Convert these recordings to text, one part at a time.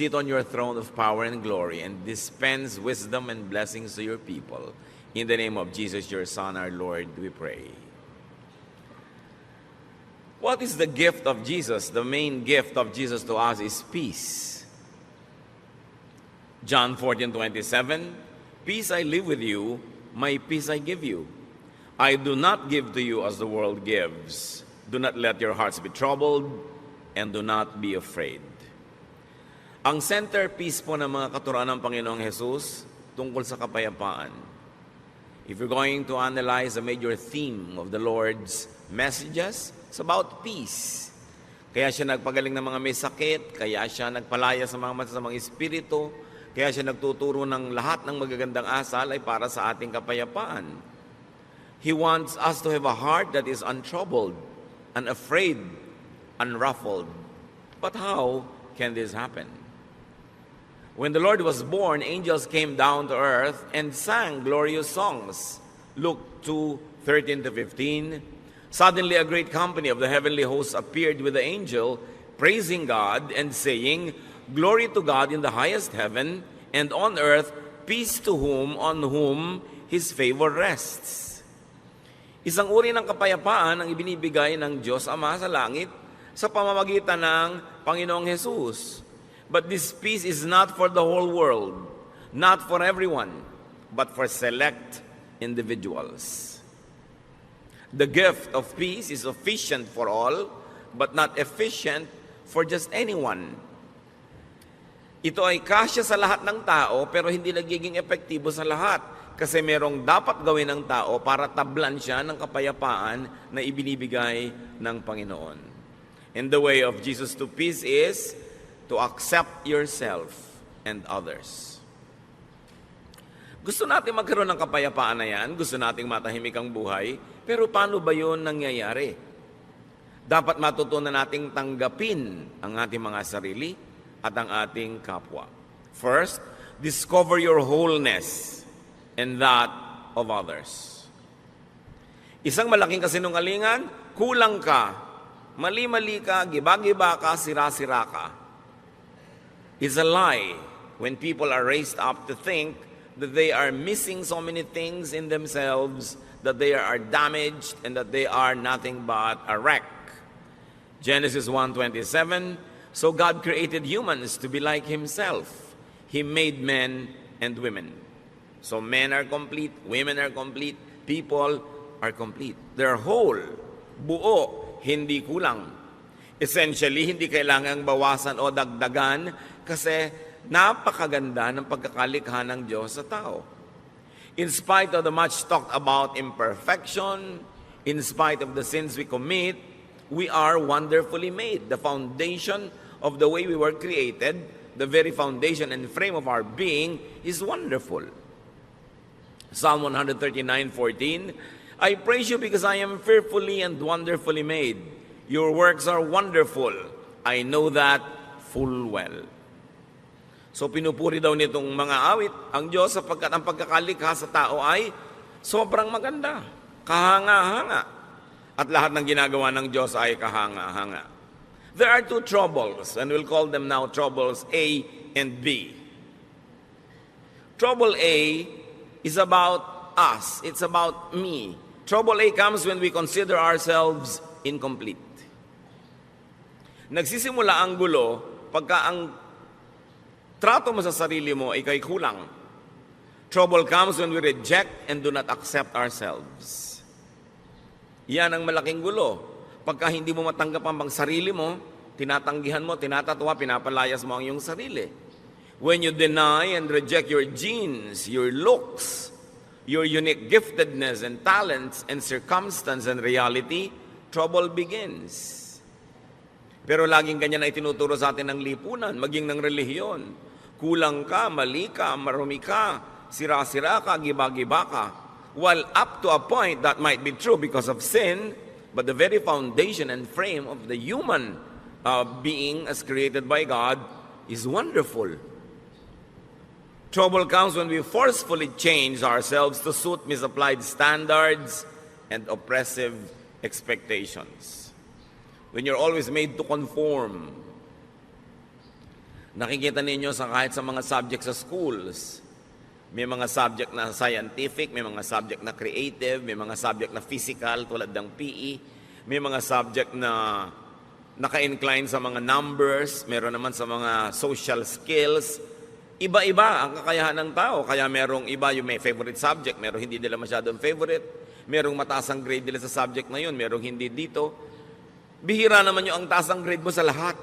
sit on your throne of power and glory and dispense wisdom and blessings to your people. In the name of Jesus, your Son, our Lord, we pray. What is the gift of Jesus? The main gift of Jesus to us is peace. John 14:27, peace I leave with you, my peace I give you. I do not give to you as the world gives. Do not let your hearts be troubled, and do not be afraid. Ang centerpiece po ng mga katuruan ng Panginoong Jesus tungkol sa kapayapaan. If you're going to analyze a major theme of the Lord's messages, it's about peace. Kaya siya nagpagaling ng mga may sakit, kaya siya nagpalaya sa mga masasamang espiritu, kaya siya nagtuturo ng lahat ng magagandang asal ay para sa ating kapayapaan. He wants us to have a heart that is untroubled, unafraid, unruffled. But how can this happen? When the Lord was born, angels came down to earth and sang glorious songs. Luke 2:13-15. Suddenly a great company of the heavenly hosts appeared with the angel, praising God and saying, Glory to God in the highest heaven, and on earth peace to on whom His favor rests. Isang uri ng kapayapaan ang ibinibigay ng Diyos Ama sa langit sa pamamagitan ng Panginoong Jesus. But this peace is not for the whole world, not for everyone, but for select individuals. The gift of peace is sufficient for all, but not efficient for just anyone. Ito ay kasya sa lahat ng tao, pero hindi nagiging epektibo sa lahat. Kasi merong dapat gawin ng tao para tablan siya ng kapayapaan na ibinibigay ng Panginoon. And the way of Jesus to peace is to accept yourself and others. Gusto natin magkaroon ng kapayapaan na yan, gusto nating matahimik ang buhay, pero paano ba yun nangyayari? Dapat matutunan nating tanggapin ang ating mga sarili at ang ating kapwa. First, discover your wholeness and that of others. Isang malaking kasinungalingan, kulang ka, mali-mali ka, giba-giba ka, sira-sira ka. It's a lie when people are raised up to think that they are missing so many things in themselves, that they are damaged, and that they are nothing but a wreck. Genesis 1:27, so God created humans to be like Himself. He made men and women. So men are complete, women are complete, people are complete. They're whole, buo, hindi kulang. Essentially, hindi kailangang bawasan o dagdagan kasi napakaganda ng pagkakalikha ng Diyos sa tao. In spite of the much talked about imperfection, in spite of the sins we commit, we are wonderfully made. The foundation of the way we were created, the very foundation and frame of our being is wonderful. Psalm 139:14, I praise you because I am fearfully and wonderfully made. Your works are wonderful. I know that full well. So pinupuri daw nitong mga awit ang Diyos sapagkat ang pagkakalikha sa tao ay sobrang maganda, kahanga-hanga. At lahat ng ginagawa ng Diyos ay kahanga-hanga. There are two troubles, and we'll call them now troubles A and B. Trouble A is about us. It's about me. Trouble A comes when we consider ourselves incomplete. Nagsisimula ang gulo pagka ang trato mo sa sarili mo ay kay kulang. Trouble comes when we reject and do not accept ourselves. Yan ang malaking gulo. Pagka hindi mo matanggap ang sarili mo, tinatanggihan mo, tinatatwa, pinapalayas mo ang iyong sarili. When you deny and reject your genes, your looks, your unique giftedness and talents and circumstance and reality, trouble begins. Pero laging ganyan ay tinuturo sa atin ng lipunan, maging ng relihiyon. Kulang ka, mali ka, marumi ka, sira-sira ka, giba-giba ka. While up to a point that might be true because of sin, but the very foundation and frame of the human being as created by God is wonderful. Trouble comes when we forcefully change ourselves to suit misapplied standards and oppressive expectations. When you're always made to conform. Nakikita ninyo sa kahit sa mga subject sa schools, may mga subject na scientific, may mga subject na creative, may mga subject na physical tulad ng PE, may mga subject na naka-incline sa mga numbers, meron naman sa mga social skills. Iba-iba ang kakayahan ng tao. Kaya merong iba yung may favorite subject, merong hindi nila masyadong favorite, merong mataas ang grade nila sa subject na yun, merong hindi dito. Bihira naman yung ang taas ang grade mo sa lahat.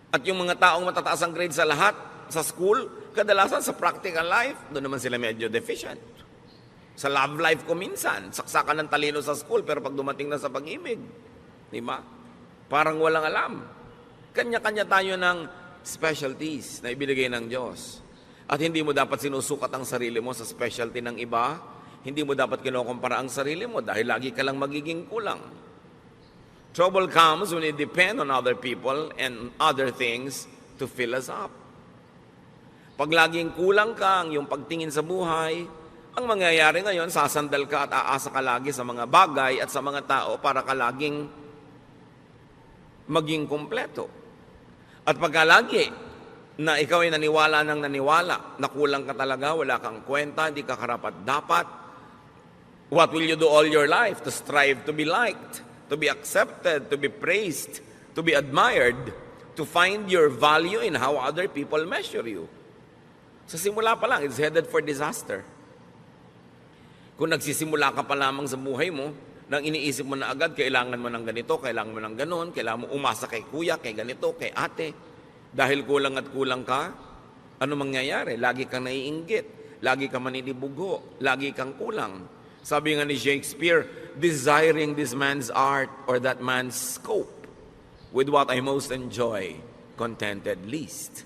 At yung mga taong matataas ang grade sa lahat, sa school, kadalasan sa practical life, doon naman sila medyo deficient. Sa love life ko minsan, saksakan ng talino sa school, pero pag dumating na sa pag-ibig, di ba? Parang walang alam. Kanya-kanya tayo ng specialties na ibinigay ng Diyos. At hindi mo dapat sinusukat ang sarili mo sa specialty ng iba. Hindi mo dapat kinukumpara ang sarili mo dahil lagi ka lang magiging kulang. Trouble comes when we depend on other people and other things to fill us up. Pag laging kulang ka ang iyong pagtingin sa buhay, ang mangyayari ngayon, sasandal ka at aasa ka lagi sa mga bagay at sa mga tao para ka laging maging kumpleto. At pagka lagi na ikaw ay naniwala na kulang ka talaga, wala kang kwenta, hindi ka karapat-dapat, what will you do all your life? To strive to be liked, to be accepted, to be praised, to be admired, to find your value in how other people measure you. Sa simula pa lang, it's headed for disaster. Kung nagsisimula ka pa lamang sa buhay mo, nang iniisip mo na agad, kailangan mo ng ganito, kailangan mo ng ganon, kailangan mo umasa kay kuya, kay ganito, kay ate. Dahil kulang at kulang ka, ano mangyayari? Lagi kang naiinggit, lagi kang maninibugo, lagi kang kulang. Sabi nga ni Shakespeare, desiring this man's art or that man's scope, with what I most enjoy, contented least.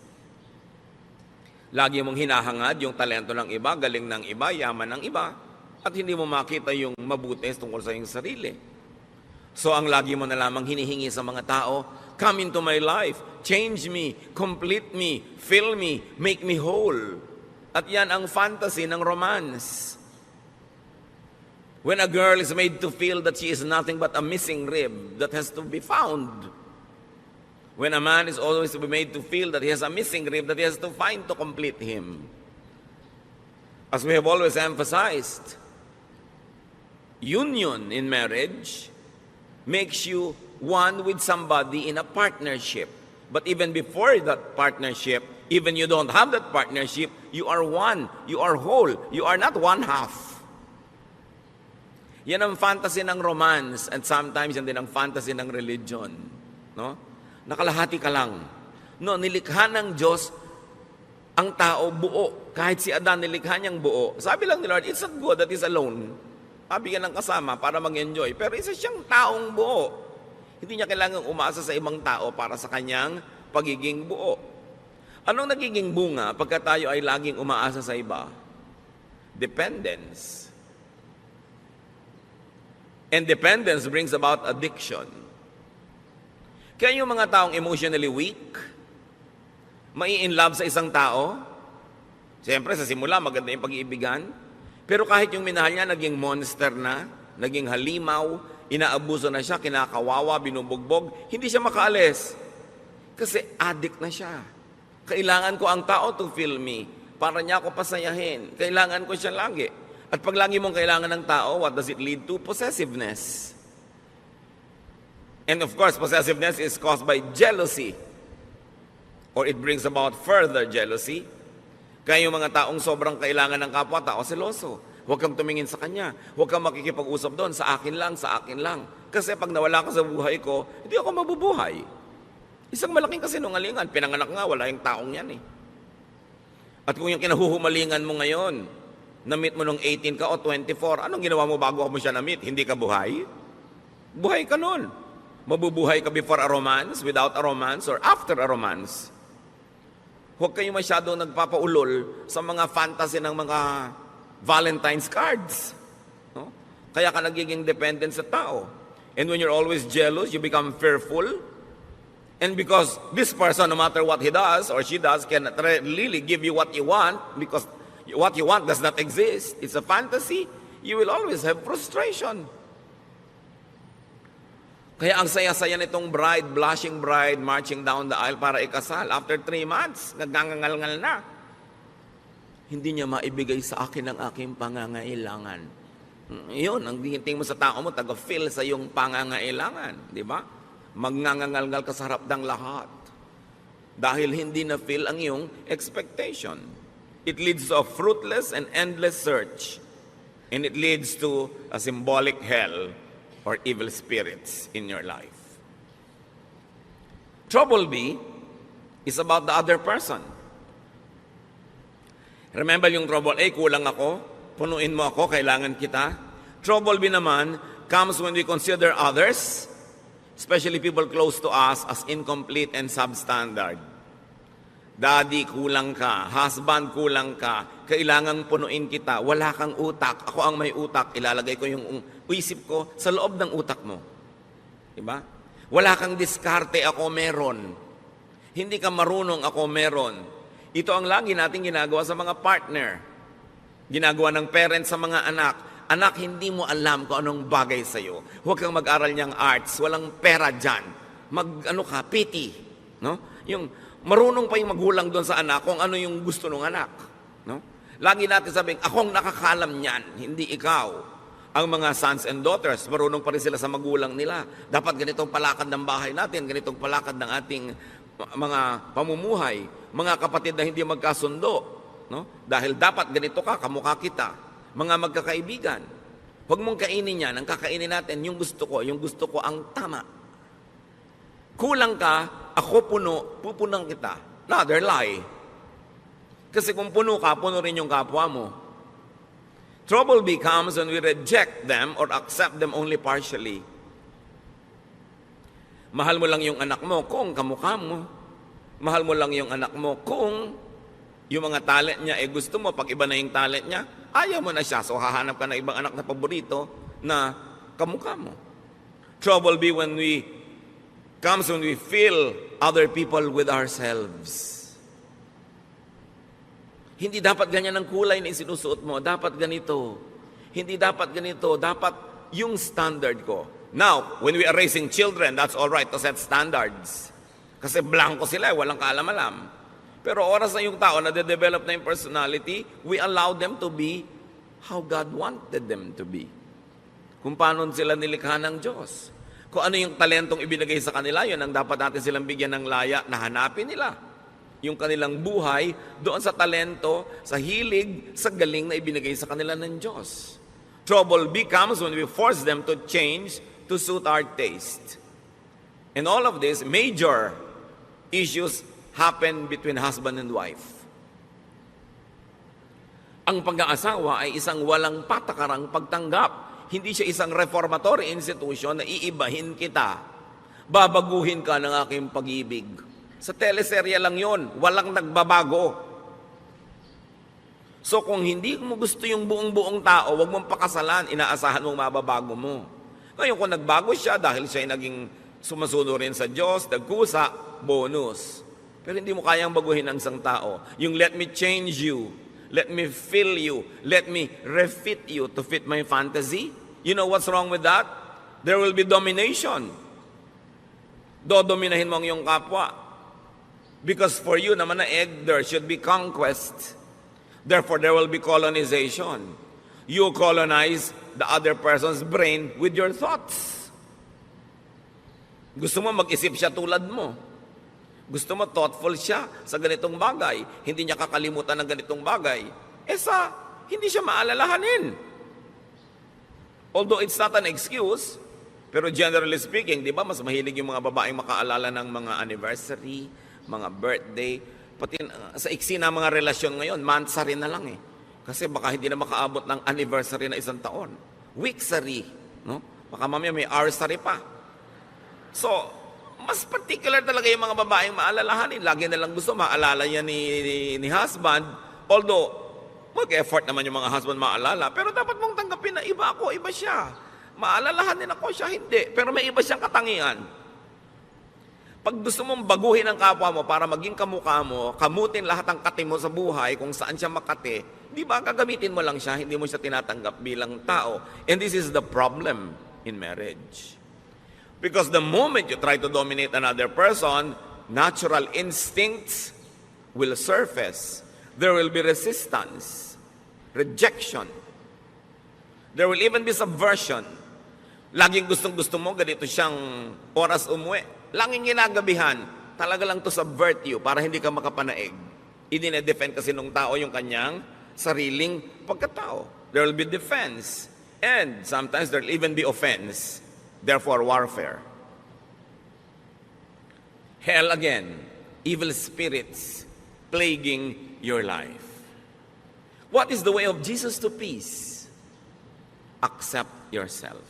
Lagi mong hinahangad yung talento ng iba, galing ng iba, yaman ng iba, at hindi mo makita yung mabuti tungkol sa iyong sarili. So ang lagi mo na lamang hinihingi sa mga tao, come into my life, change me, complete me, fill me, make me whole. At yan ang fantasy ng romance. When a girl is made to feel that she is nothing but a missing rib that has to be found. When a man is always to be made to feel that he has a missing rib that he has to find to complete him. As we have always emphasized, union in marriage makes you one with somebody in a partnership. But even before that partnership, even you don't have that partnership, you are one, you are whole, you are not one half. Yan ang fantasy ng romance and sometimes yan din ang fantasy ng religion. No? Nakalahati ka lang. No, nilikha ng Diyos ang tao buo. Kahit si Adan nilikha niyang buo. Sabi lang ni Lord, it's not good that he's alone. Sabi ka ng kasama para mag-enjoy. Pero isa siyang taong buo. Hindi niya kailangang umasa sa ibang tao para sa kanyang pagiging buo. Anong nagiging bunga pagka tayo ay laging umaasa sa iba? Dependence. And dependence brings about addiction. Kaya yung mga taong emotionally weak, mai-in-love sa isang tao, siyempre sa simula maganda yung pag-iibigan, pero kahit yung minahal niya naging monster na, naging halimaw, inaabuso na siya, kinakawawa, binubugbog, hindi siya makaalis. Kasi addict na siya. Kailangan ko ang tao to feel me, para niya ako pasayahin. Kailangan ko siya lagi. At pag lagi mong kailangan ng tao, what does it lead to? Possessiveness. And of course, possessiveness is caused by jealousy. Or it brings about further jealousy. Kaya yung mga taong sobrang kailangan ng kapwa-tao, seloso. Huwag kang tumingin sa kanya. Huwag kang makikipag-usap doon. Sa akin lang, sa akin lang. Kasi pag nawala ka sa buhay ko, hindi ako mabubuhay. Isang malaking kasinungalingan. Pinanganak nga, wala yung taong yan eh. At kung yung kinahuhumalingan mo ngayon, na-meet mo nung 18 ka o 24, anong ginawa mo bago mo siya na-meet? Hindi ka buhay? Buhay ka nun. Mabubuhay ka before a romance, without a romance, or after a romance. Huwag kayo masyadong nagpapaulol sa mga fantasy ng mga Valentine's cards. No? Kaya ka nagiging dependent sa tao. And when you're always jealous, you become fearful. And because this person, no matter what he does or she does, cannot really give you what you want, because what you want does not exist. It's a fantasy. You will always have frustration. Kaya ang saya-saya nitong bride, blushing bride, marching down the aisle para ikasal. After 3 months, nagngangal-ngal na. Hindi niya maibigay sa akin ang aking pangangailangan. Yun, ang tingin mo sa tao mo, taga-fill sa iyong pangangailangan. Di ba? Magngangal-ngal ka sa harap ng lahat. Dahil hindi na-fill ang iyong expectation. It leads to a fruitless and endless search. And it leads to a symbolic hell or evil spirits in your life. Trouble B is about the other person. Remember yung trouble A, kulang ako, punuin mo ako, kailangan kita. Trouble B naman comes when we consider others, especially people close to us, as incomplete and substandard. Daddy, kulang ka. Husband, kulang ka. Kailangang punuin kita. Wala kang utak. Ako ang may utak. Ilalagay ko yung isip ko sa loob ng utak mo. Diba? Wala kang diskarte. Ako meron. Hindi ka marunong. Ako meron. Ito ang lagi natin ginagawa sa mga partner. Ginagawa ng parents sa mga anak. Anak, hindi mo alam kung anong bagay sa'yo. Huwag kang mag-aral niyang arts. Walang pera dyan. Pity. No? Yung marunong pa yung magulang doon sa anak kung ano yung gusto ng anak. No? Lagi natin sabing, akong nakakalam niyan, hindi ikaw. Ang mga sons and daughters, marunong pa rin sila sa magulang nila. Dapat ganitong palakad ng bahay natin, ganitong palakad ng ating mga pamumuhay. Mga kapatid na hindi magkasundo. No? Dahil dapat ganito ka, kamukha kita. Mga magkakaibigan. Huwag mong kainin yan. Ang kakainin natin, yung gusto ko ang tama. Kulang ka, ako puno, pupunang kita. Another lie. Kasi kung puno ka, puno rin yung kapwa mo. Trouble becomes when we reject them or accept them only partially. Mahal mo lang yung anak mo kung kamukha mo. Mahal mo lang yung anak mo kung yung mga talent niya, gusto mo, pag iba na yung talent niya, ayaw mo na siya. So hahanap ka ng ibang anak na paborito na kamukha mo. Trouble comes when we fill other people with ourselves. Hindi dapat ganyan ang kulay na isinusuot mo. Dapat ganito. Hindi dapat ganito. Dapat yung standard ko. Now, when we are raising children, that's all right to set standards. Kasi blanco sila, walang kaalam-alam. Pero oras na yung tao na de-develop na yung personality, we allow them to be how God wanted them to be. Kung paano sila nilikha ng Diyos. Kung ano yung talentong ibinigay sa kanila, yun ang dapat natin silang bigyan ng laya na hanapin nila. Yung kanilang buhay doon sa talento, sa hilig, sa galing na ibinigay sa kanila ng Diyos. Trouble becomes when we force them to change to suit our taste. And all of this, major issues happen between husband and wife. Ang pag-aasawa ay isang walang patakarang pagtanggap. Hindi siya isang reformatory institution na iibahin kita. Babaguhin ka ng aking pag-ibig. Sa teleserye lang yon, walang nagbabago. So kung hindi mo gusto yung buong-buong tao, wag mong pakasalan, inaasahan mong mababago mo. Ngayon kung nagbago siya dahil siya ay naging sumusunod rin sa Diyos, nagkusa, bonus. Pero hindi mo kayang baguhin ang isang tao. Yung let me change you, let me fill you, let me refit you to fit my fantasy. You know what's wrong with that? There will be domination. Dodominahin mo ang iyong kapwa. Because for you naman na there should be conquest. Therefore, there will be colonization. You colonize the other person's brain with your thoughts. Gusto mo mag-isip siya tulad mo. Gusto mo thoughtful siya sa ganitong bagay. Hindi niya kakalimutan ng ganitong bagay. Hindi siya maalalahanin. Although it's not an excuse, pero generally speaking, di ba, mas mahilig yung mga babaeng makaalala ng mga anniversary, mga birthday, pati sa iksi na mga relasyon ngayon, monthsary na lang Kasi baka hindi na makaabot ng anniversary na isang taon. Weeksary, no? Baka mamaya may hoursary pa. So, mas particular talaga yung mga babaeng maalalahanin. Lagi na lang gusto maalala yan ni husband. Although, mag-effort naman yung mga husband maalala. Pero dapat mong tanggapin na iba ako, iba siya. Maalalahanin ako siya, hindi. Pero may iba siyang katangian. Pag gusto mong baguhin ang kapwa mo para maging kamukha mo, kamutin lahat ng kati mo sa buhay kung saan siya makati, di ba gagamitin mo lang siya, hindi mo siya tinatanggap bilang tao. And this is the problem in marriage. Because the moment you try to dominate another person, natural instincts will surface. There will be resistance, rejection. There will even be subversion. Laging gustong-gusto mo, ganito siyang oras umuwi. Laging ginagabihan, talaga lang to subvert you para hindi ka makapanaig. Idine-defend kasi nung tao yung kanyang sariling pagkatao. There will be defense. And sometimes there will even be offense. Therefore, warfare. Hell again, evil spirits plaguing your life. What is the way of Jesus to peace? Accept yourself.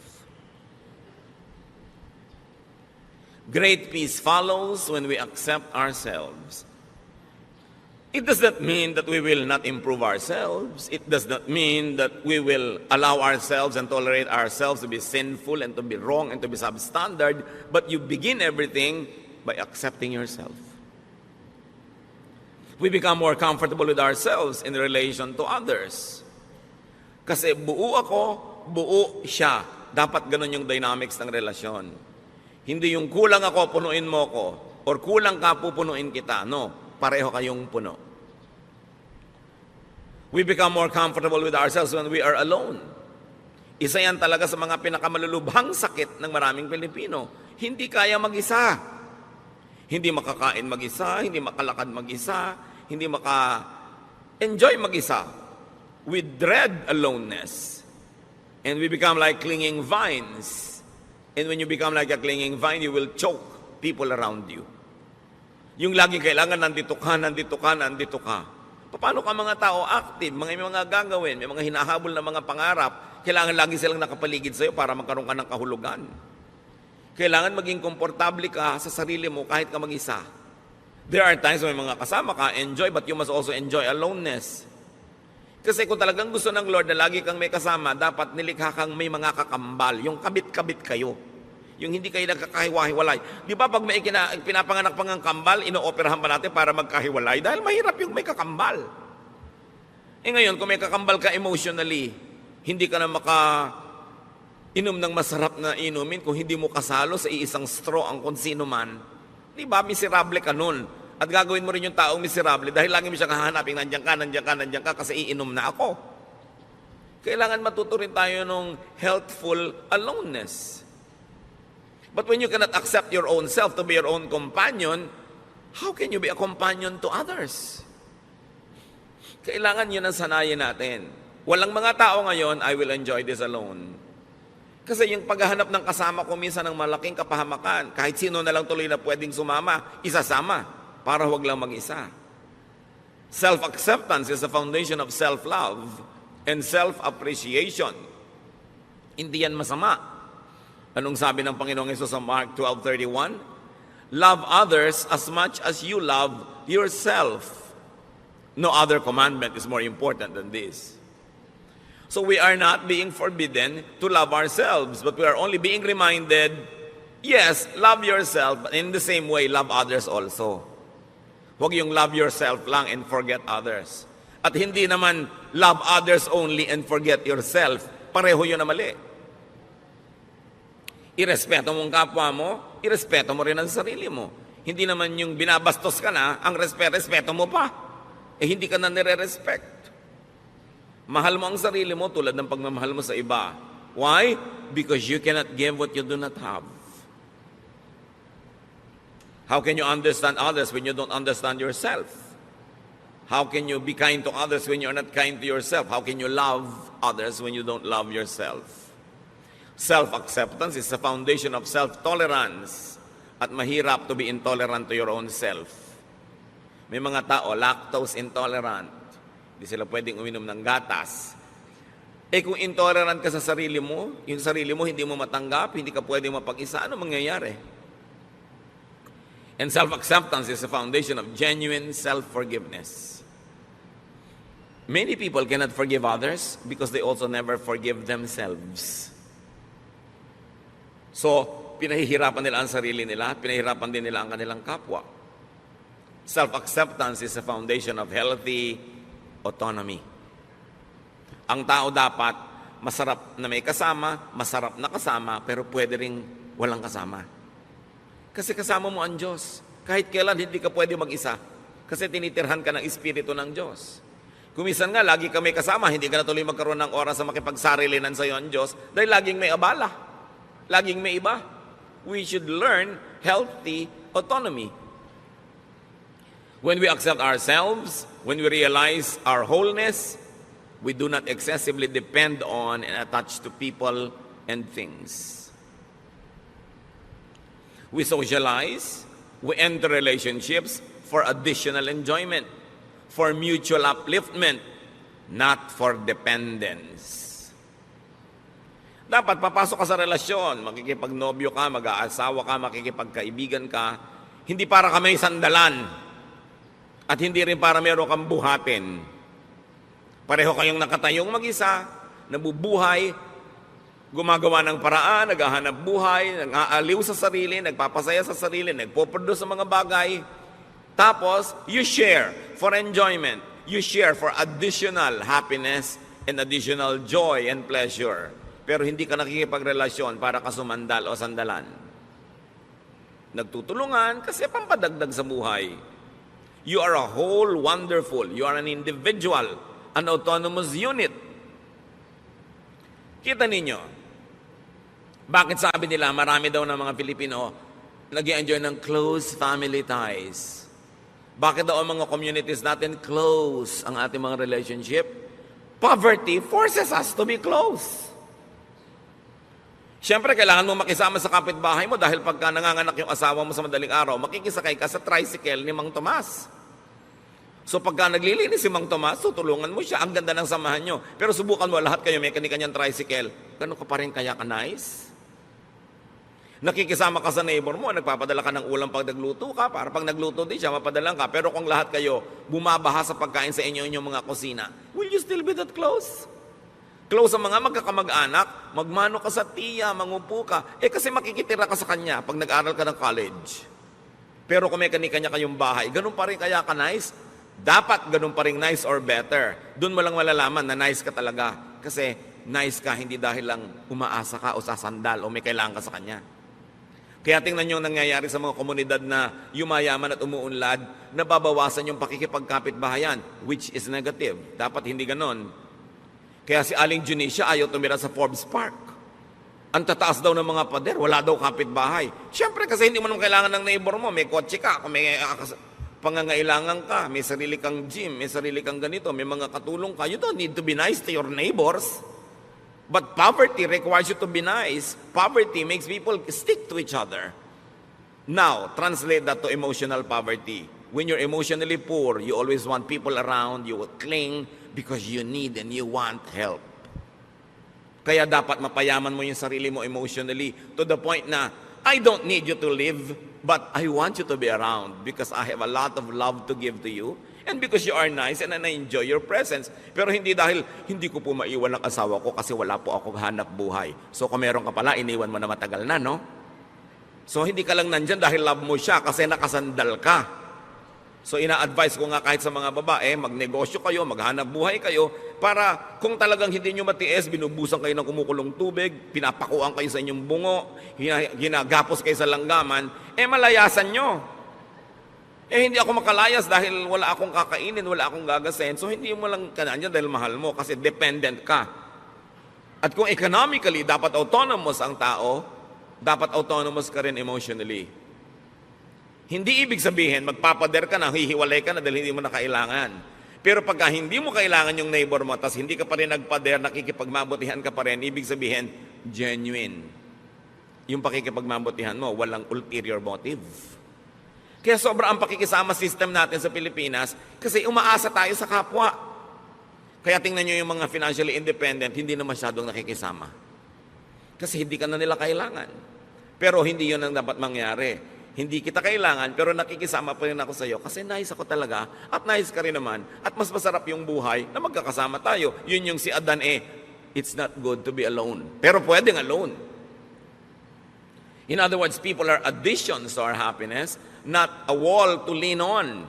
Great peace follows when we accept ourselves. It does not mean that we will not improve ourselves. It does not mean that we will allow ourselves and tolerate ourselves to be sinful and to be wrong and to be substandard. But you begin everything by accepting yourself. We become more comfortable with ourselves in relation to others. Kasi buo ako, buo siya. Dapat ganun yung dynamics ng relasyon. Hindi yung kulang ako, punuin mo ko. Or kulang ka, pupunuin kita. No, pareho kayong puno. We become more comfortable with ourselves when we are alone. Isa yan talaga sa mga pinakamalulubhang sakit ng maraming Pilipino. Hindi kaya mag-isa. Hindi makakain mag-isa, hindi makalakad mag-isa, hindi maka-enjoy mag-isa. We dread aloneness. And we become like clinging vines. And when you become like a clinging vine, you will choke people around you. Yung lagi kailangan, nandito ka, nandito ka, nandito ka. Paano ka mga tao active, may mga gagawin, may mga hinahabol na mga pangarap, kailangan lagi silang nakapaligid sa'yo para magkaroon ka ng kahulugan. Kailangan maging komportable ka sa sarili mo kahit ka mag-isa. There are times when may mga kasama ka, enjoy, but you must also enjoy aloneness. Kasi kung talagang gusto ng Lord na lagi kang may kasama, dapat nilikha kang may mga kakambal, yung kabit-kabit kayo. Yung hindi kayo nagkakahiwa-hiwalay. Di ba pag may pinapanganak pang ang kambal, inooperahan pa natin para magkahiwalay? Dahil mahirap yung may kakambal. Ngayon, kung may kakambal ka emotionally, hindi ka na inom ng masarap na inumin kung hindi mo kasalo sa iisang straw ang kung sino man. Di ba, miserable ka nun. At gagawin mo rin yung taong miserable dahil lagi mo siyang hahanapin, nandiyan ka, nandiyan ka, nandiyan ka, kasi iinom na ako. Kailangan matuto rin tayo ng healthful aloneness. But when you cannot accept your own self to be your own companion, how can you be a companion to others? Kailangan yun ang sanayin natin. Walang mga tao ngayon, I will enjoy this alone. Kasi yung paghahanap ng kasama ko minsan ng malaking kapahamakan, kahit sino na lang tuloy na pwedeng sumama, isasama, para huwag lang mag-isa. Self-acceptance is the foundation of self-love and self-appreciation. Hindi yan masama. Anong sabi ng Panginoong Hesus sa Mark 12:31? Love others as much as you love yourself. No other commandment is more important than this. So we are not being forbidden to love ourselves, but we are only being reminded, yes, love yourself, but in the same way, love others also. Huwag yung love yourself lang and forget others. At hindi naman love others only and forget yourself. Pareho yun na mali. Irespeto mo ang kapwa mo, irespeto mo rin ang sarili mo. Hindi naman yung binabastos ka na, ang respeto mo pa. Hindi ka na nire-respect. Mahal mo ang sarili mo tulad ng pagmamahal mo sa iba. Why? Because you cannot give what you do not have. How can you understand others when you don't understand yourself? How can you be kind to others when you're not kind to yourself? How can you love others when you don't love yourself? Self-acceptance is the foundation of self-tolerance. At mahirap to be intolerant to your own self. May mga tao, lactose intolerant. Hindi sila pwedeng uminom ng gatas. Kung intolerant ka sa sarili mo, yung sarili mo hindi mo matanggap, hindi ka pwedeng mapag-isa, ano mangyayari? And self-acceptance is the foundation of genuine self-forgiveness. Many people cannot forgive others because they also never forgive themselves. So, pinahihirapan nila ang sarili nila, pinahihirapan din nila ang kanilang kapwa. Self-acceptance is the foundation of healthy autonomy. Ang tao dapat masarap na may kasama, masarap na kasama, pero pwede ring walang kasama. Kasi kasama mo ang Diyos. Kahit kailan hindi ka pwede mag-isa. Kasi tinitirhan ka ng Espiritu ng Diyos. Kumisan nga, lagi ka may kasama, hindi ka na tuloy magkaroon ng oras sa makipagsarilinan sa iyo ang Diyos dahil laging may abala. Laging may iba. We should learn healthy autonomy. When we accept ourselves, when we realize our wholeness, we do not excessively depend on and attach to people and things. We socialize, we enter relationships for additional enjoyment, for mutual upliftment, not for dependence. Dapat papasok ka sa relasyon, makikipagnobyo ka, mag-aasawa ka, makikipagkaibigan ka, hindi para ka may sandalan at hindi rin para meron kang buhatin. Pareho kayong nakatayong mag-isa, nabubuhay, gumagawa ng paraan, naghahanap buhay, nag-aaliw sa sarili, nagpapasaya sa sarili, nagpo-produce sa mga bagay. Tapos, you share for enjoyment. You share for additional happiness and additional joy and pleasure. Pero hindi ka nakikipagrelasyon para kasumandal o sandalan. Nagtutulungan kasi pampadagdag sa buhay. You are a whole, wonderful. You are an individual, an autonomous unit. Kita ninyo, bakit sabi nila marami daw ng mga Pilipino nag-i-enjoy ng close family ties? Bakit daw ang mga communities natin close ang ating mga relationship? Poverty forces us to be close. Siyempre, kailangan mo makisama sa kapitbahay mo dahil pagka nanganganak yung asawa mo sa madaling araw, makikisakay ka sa tricycle ni Mang Tomas. So pagka naglilinis si Mang Tomas, tutulungan mo siya. Ang ganda ng samahan nyo. Pero subukan mo lahat kayo, may kanya-kanyang tricycle. Ganun ka pa rin kaya ka nice? Nakikisama ka sa neighbor mo, nagpapadala ka ng ulam pag nagluto ka, para pag nagluto din siya, mapadalang ka. Pero kung lahat kayo bumabaha sa pagkain sa inyong mga kusina, will you still be that close? Close sa mga magkakamag-anak, magmano ka sa tiya, mangupo ka. Kasi makikitira ka sa kanya pag nag-aral ka ng college. Pero kung may kanya-kanya kayong bahay, ganun pa rin kaya ka nice? Dapat ganun pa rin nice or better. Doon mo lang malalaman na nice ka talaga. Kasi nice ka, hindi dahil lang umaasa ka o sasandal o may kailangan ka sa kanya. Kaya tingnan nyo ang nangyayari sa mga komunidad na yumayaman at umuunlad, nababawasan yung pakikipagkapit-bahayan, which is negative. Dapat hindi ganon. Kaya si Aling Junicia ayaw tumira sa Forbes Park. Ang tataas daw ng mga pader, wala daw kapitbahay. Siyempre kasi hindi mo naman kailangan ng neighbor mo, may kotse ka, kung may pangangailangan ka, may sarili kang gym, may sarili kang ganito, may mga katulong ka, you don't need to be nice to your neighbors. But poverty requires you to be nice. Poverty makes people stick to each other. Now, translate that to emotional poverty. When you're emotionally poor, you always want people around, you will cling because you need and you want help. Kaya dapat mapayaman mo yung sarili mo emotionally to the point na, I don't need you to live, but I want you to be around because I have a lot of love to give to you. And because you are nice and I enjoy your presence. Pero hindi dahil hindi ko po maiwan ang asawa ko kasi wala po ako hanap buhay. So kung meron ka pala, iniwan mo na matagal na, no? So hindi ka lang nandyan dahil love mo siya kasi nakasandal ka. So ina-advise ko nga kahit sa mga babae, magnegosyo kayo, maghanap buhay kayo, para kung talagang hindi nyo matiis, binubusan kayo ng kumukulong tubig, pinapakuan kayo sa inyong bungo, ginagapos kayo sa langgaman, malayasan nyo. Hindi ako makalayas dahil wala akong kakainin, wala akong gagasin. So hindi mo lang kanyan dahil mahal mo kasi dependent ka. At kung economically dapat autonomous ang tao, dapat autonomous ka rin emotionally. Hindi ibig sabihin magpapader ka na, hihiwalay ka na dahil hindi mo na kailangan. Pero pagka hindi mo kailangan yung neighbor mo, tas hindi ka pa rin nagpader, nakikipagmabutihan ka pa rin, ibig sabihin, genuine. Yung pakikipagmabutihan mo, walang ulterior motive. Kaya sobra ang pakikisama system natin sa Pilipinas kasi umaasa tayo sa kapwa. Kaya tingnan nyo yung mga financially independent, hindi na masyadong nakikisama. Kasi hindi ka na nila kailangan. Pero hindi yun ang dapat mangyari. Hindi kita kailangan, pero nakikisama pa rin ako sa iyo kasi nice ako talaga at nice ka rin naman at mas masarap yung buhay na magkakasama tayo. Yun yung si Adan it's not good to be alone. Pero pwedeng alone. In other words, people are additions to our happiness, not a wall to lean on.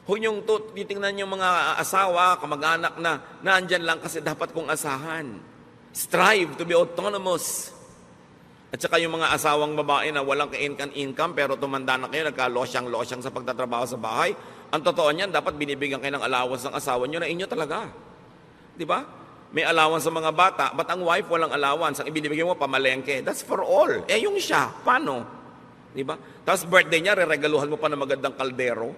Kung yung titingnan yung mga asawa, kamag-anak na nandyan lang kasi dapat kong asahan. Strive to be autonomous. At saka yung mga asawang babae na walang ka-income pero tumanda na kayo, nagka-losyang-losyang sa pagtatrabaho sa bahay, ang totoo niyan, dapat binibigyan kayo ng allowance ng asawa nyo na inyo talaga. Di ba? May allowance sa mga bata, but ang wife walang allowance. Ang ibinibigay mo, pamalengke. That's for all. Yung siya, paano? Di ba? Tapos birthday niya, reregaluhan mo pa ng magandang kaldero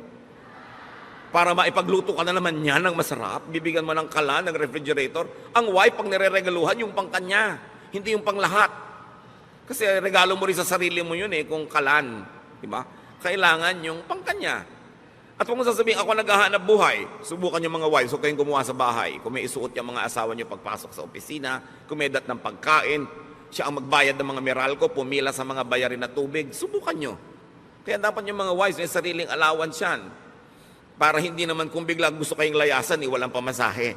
para maipagluto ka na naman niya ng masarap. Bibigyan mo ng kalan, ng refrigerator. Ang wife, pag nireregaluhan, yung pang kanya, hindi yung pang lahat. Kasi regalo mo rin sa sarili mo yun kung kalan. Diba? Kailangan yung pang kanya. At kung sasabihin, ako naghahanap buhay, subukan yung mga wives, huwag kayong gumawa sa bahay. Kung may isuot yung mga asawa nyo pagpasok sa opisina, kumedat ng pagkain, siya ang magbayad ng mga Meralco, pumila sa mga bayarin na tubig, subukan nyo. Kaya dapat yung mga wives, may sariling allowance yan. Para hindi naman kung bigla gusto kayong layasan, walang pamasahe.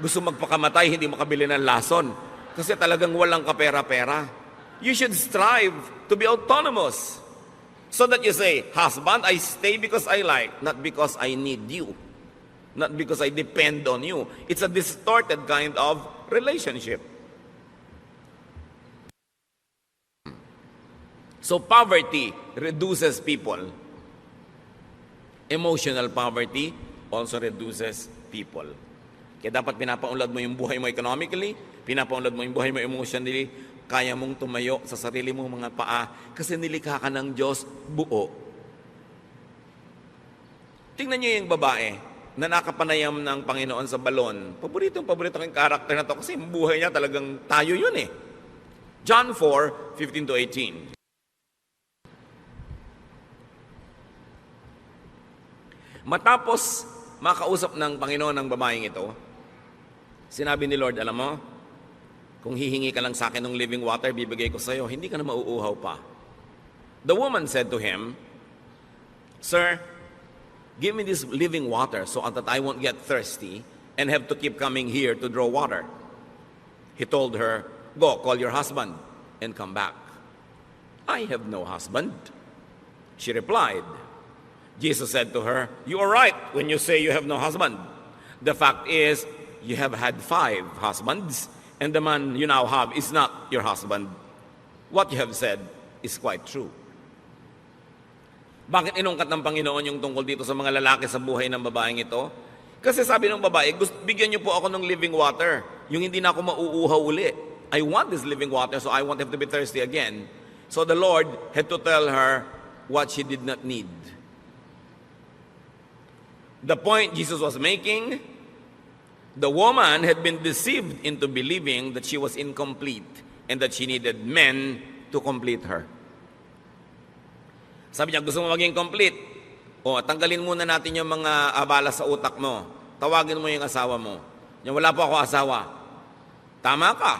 Gusto magpakamatay, hindi makabili ng lason. Kasi talagang walang kapera-pera. You should strive to be autonomous. So that you say, husband, I stay because I like, not because I need you. Not because I depend on you. It's a distorted kind of relationship. So poverty reduces people. Emotional poverty also reduces people. Kaya dapat pinapaunlad mo yung buhay mo economically, pinapaunlad mo yung buhay mo emotionally, kaya mong tumayo sa sarili mong mga paa kasi nilikha ka ng Diyos buo. Tingnan niyo yung babae na nakapanayam ng Panginoon sa balon. Paborito kong karakter na to kasi yung buhay niya talagang tayo yun John 4:15-18. Matapos makausap ng Panginoon ng babaeng ito, sinabi ni Lord, alam mo, kung hihingi ka lang sa akin ng living water, bibigay ko sa iyo, hindi ka na mauuhaw pa. The woman said to him, Sir, give me this living water so that I won't get thirsty and have to keep coming here to draw water. He told her, Go, call your husband and come back. I have no husband. She replied. Jesus said to her, You are right when you say you have no husband. The fact is, you have had 5 husbands, and the man you now have is not your husband. What you have said is quite true. Bakit inungkat ng Panginoon yung tungkol dito sa mga lalaki sa buhay ng babaeng ito? Kasi sabi ng babae, bigyan niyo po ako ng living water. Yung hindi na ako mauuhaw uli. I want this living water so I won't have to be thirsty again. So the Lord had to tell her what she did not need. The point Jesus was making, the woman had been deceived into believing that she was incomplete and that she needed men to complete her. Sabi niya, gusto mo maging complete? Tanggalin muna natin yung mga abala sa utak mo. Tawagin mo yung asawa mo. Yung wala po ako asawa. Tama ka.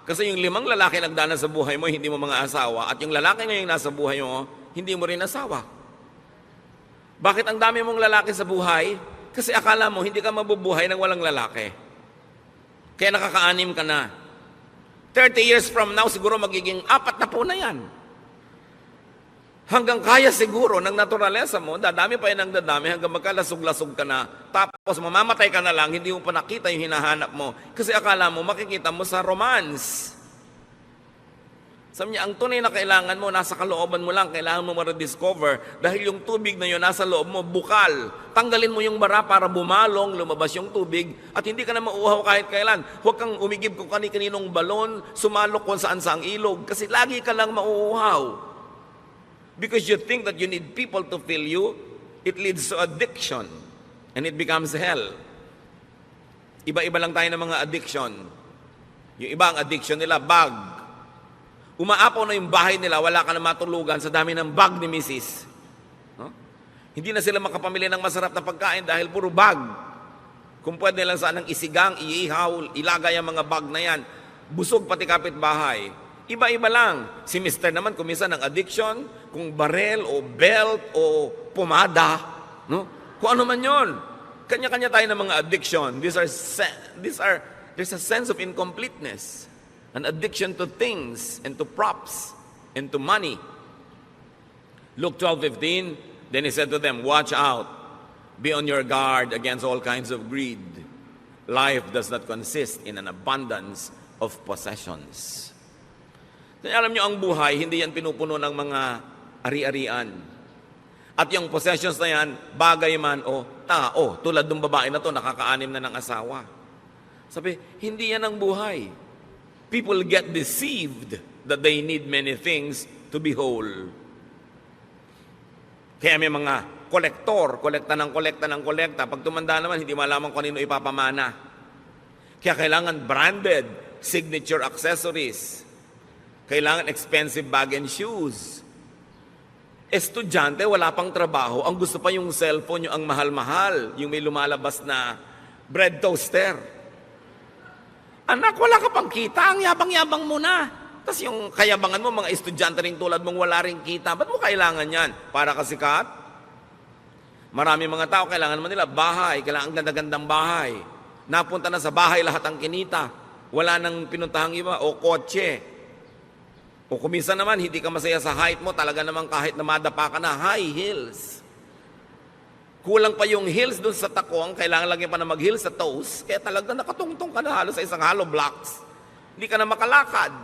Kasi yung 5 lalaki nagdana sa buhay mo, hindi mo mga asawa. At yung lalaki ngayong nasa buhay mo, hindi mo rin asawa. Bakit ang dami mong lalaki sa buhay? Kasi akala mo, hindi ka mabubuhay nang walang lalaki. Kaya nakaka-anim ka na. 30 years from now, siguro magiging 4 na po na yan. Hanggang kaya siguro ng naturalesa mo, dadami pa yan ang dadami hanggang magkalasog-lasog ka na. Tapos mamamatay ka na lang, hindi mo pa nakita yung hinahanap mo. Kasi akala mo, makikita mo sa romance. Sabi niya, ang tunay na kailangan mo, nasa kalooban mo lang, kailangan mo ma-rediscover dahil yung tubig na yun nasa loob mo, bukal. Tanggalin mo yung bara para bumalong, lumabas yung tubig, at hindi ka na mauuhaw kahit kailan. Huwag kang umigib kung kani-kaninong balon, sumalok kung saan sa ang ilog, kasi lagi ka lang mauuhaw. Because you think that you need people to fill you, it leads to addiction, and it becomes hell. Iba-iba lang tayo ng mga addiction. Yung iba ang addiction nila, bag. Umaapaw na yung bahay nila, wala ka na matulugan sa dami ng bag ni Mrs. No? Hindi na sila makapamili ng masarap na pagkain dahil puro bag. Kung pwede lang sanang isigang, iihaw, ilagay ang mga bag na yan. Busog pati kapitbahay. Iba-iba lang. Si Mr. naman, kung minsan ng addiction, kung barel o belt o pomada, no? Kung ano man yun. Kanya-kanya tayo ng mga addiction. There's a sense of incompleteness. An addiction to things and to props and to money. Luke 12:15, then he said to them, Watch out, be on your guard against all kinds of greed. Life does not consist in an abundance of possessions. Kaya alam nyo, ang buhay, hindi yan pinupuno ng mga ari-arian. At yung possessions na yan, bagay man o tao, tulad ng babae na to, nakakaanim na ng asawa. Sabi, hindi yan ang buhay. People get deceived that they need many things to be whole. Kaya may mga kolekta ng kolekta. Pag tumanda naman, hindi malaman kung ano ipapamana. Kaya kailangan branded signature accessories. Kailangan expensive bag and shoes. Estudyante, wala pang trabaho. Ang gusto pa yung cellphone, yung ang mahal-mahal. Yung may lumalabas na bread toaster. Anak, wala ka pang kita. Ang yabang-yabang mo na. Tapos yung kayabangan mo, mga estudyante ring tulad mong wala ring kita. Ba't mo kailangan yan? Para kasikat? Marami mga tao, kailangan naman nila bahay. Kailangan ganda-gandang bahay. Napunta na sa bahay lahat ang kinita. Wala nang pinuntahang iba. O kotse. O kuminsan naman, hindi ka masaya sa height mo, talaga naman kahit na madapa ka na, high heels. Kulang pa yung heels dun sa takong, kailangan lagi pa na mag-heels sa toes, kaya talaga nakatungtong ka na halos sa isang hollow blocks. Hindi ka na makalakad.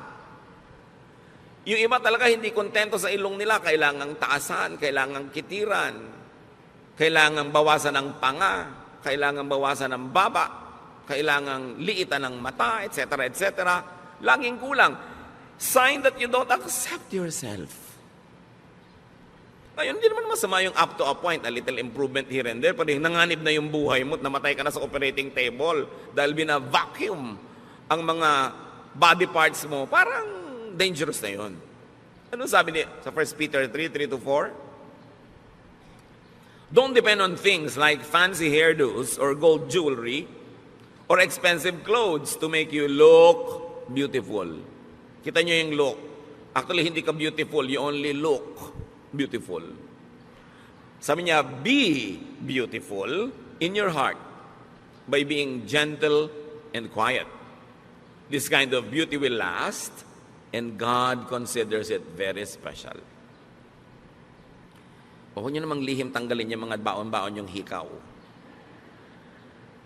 Yung iba talaga hindi kontento sa ilong nila, kailangang taasan, kailangang kitiran, kailangang bawasan ng panga, kailangang bawasan ng baba, kailangang liitan ng mata, etc., etc. Laging kulang. Sign that you don't accept yourself. Ngayon, hindi naman masama yung up to a point, a little improvement here and there, pwede nanganib na yung buhay mo at namatay ka na sa operating table dahil bina-vacuum ang mga body parts mo. Parang dangerous na yun. Ano sabi niya sa 1 Peter 3:3-4? Don't depend on things like fancy hairdos or gold jewelry or expensive clothes to make you look beautiful. Kita nyo yung look. Actually, hindi ka beautiful. You only look beautiful. Sabi niya, be beautiful in your heart by being gentle and quiet. This kind of beauty will last, and God considers it very special. Huwag nyo namang lihim tanggalin yung mga baon-baon yung hikaw.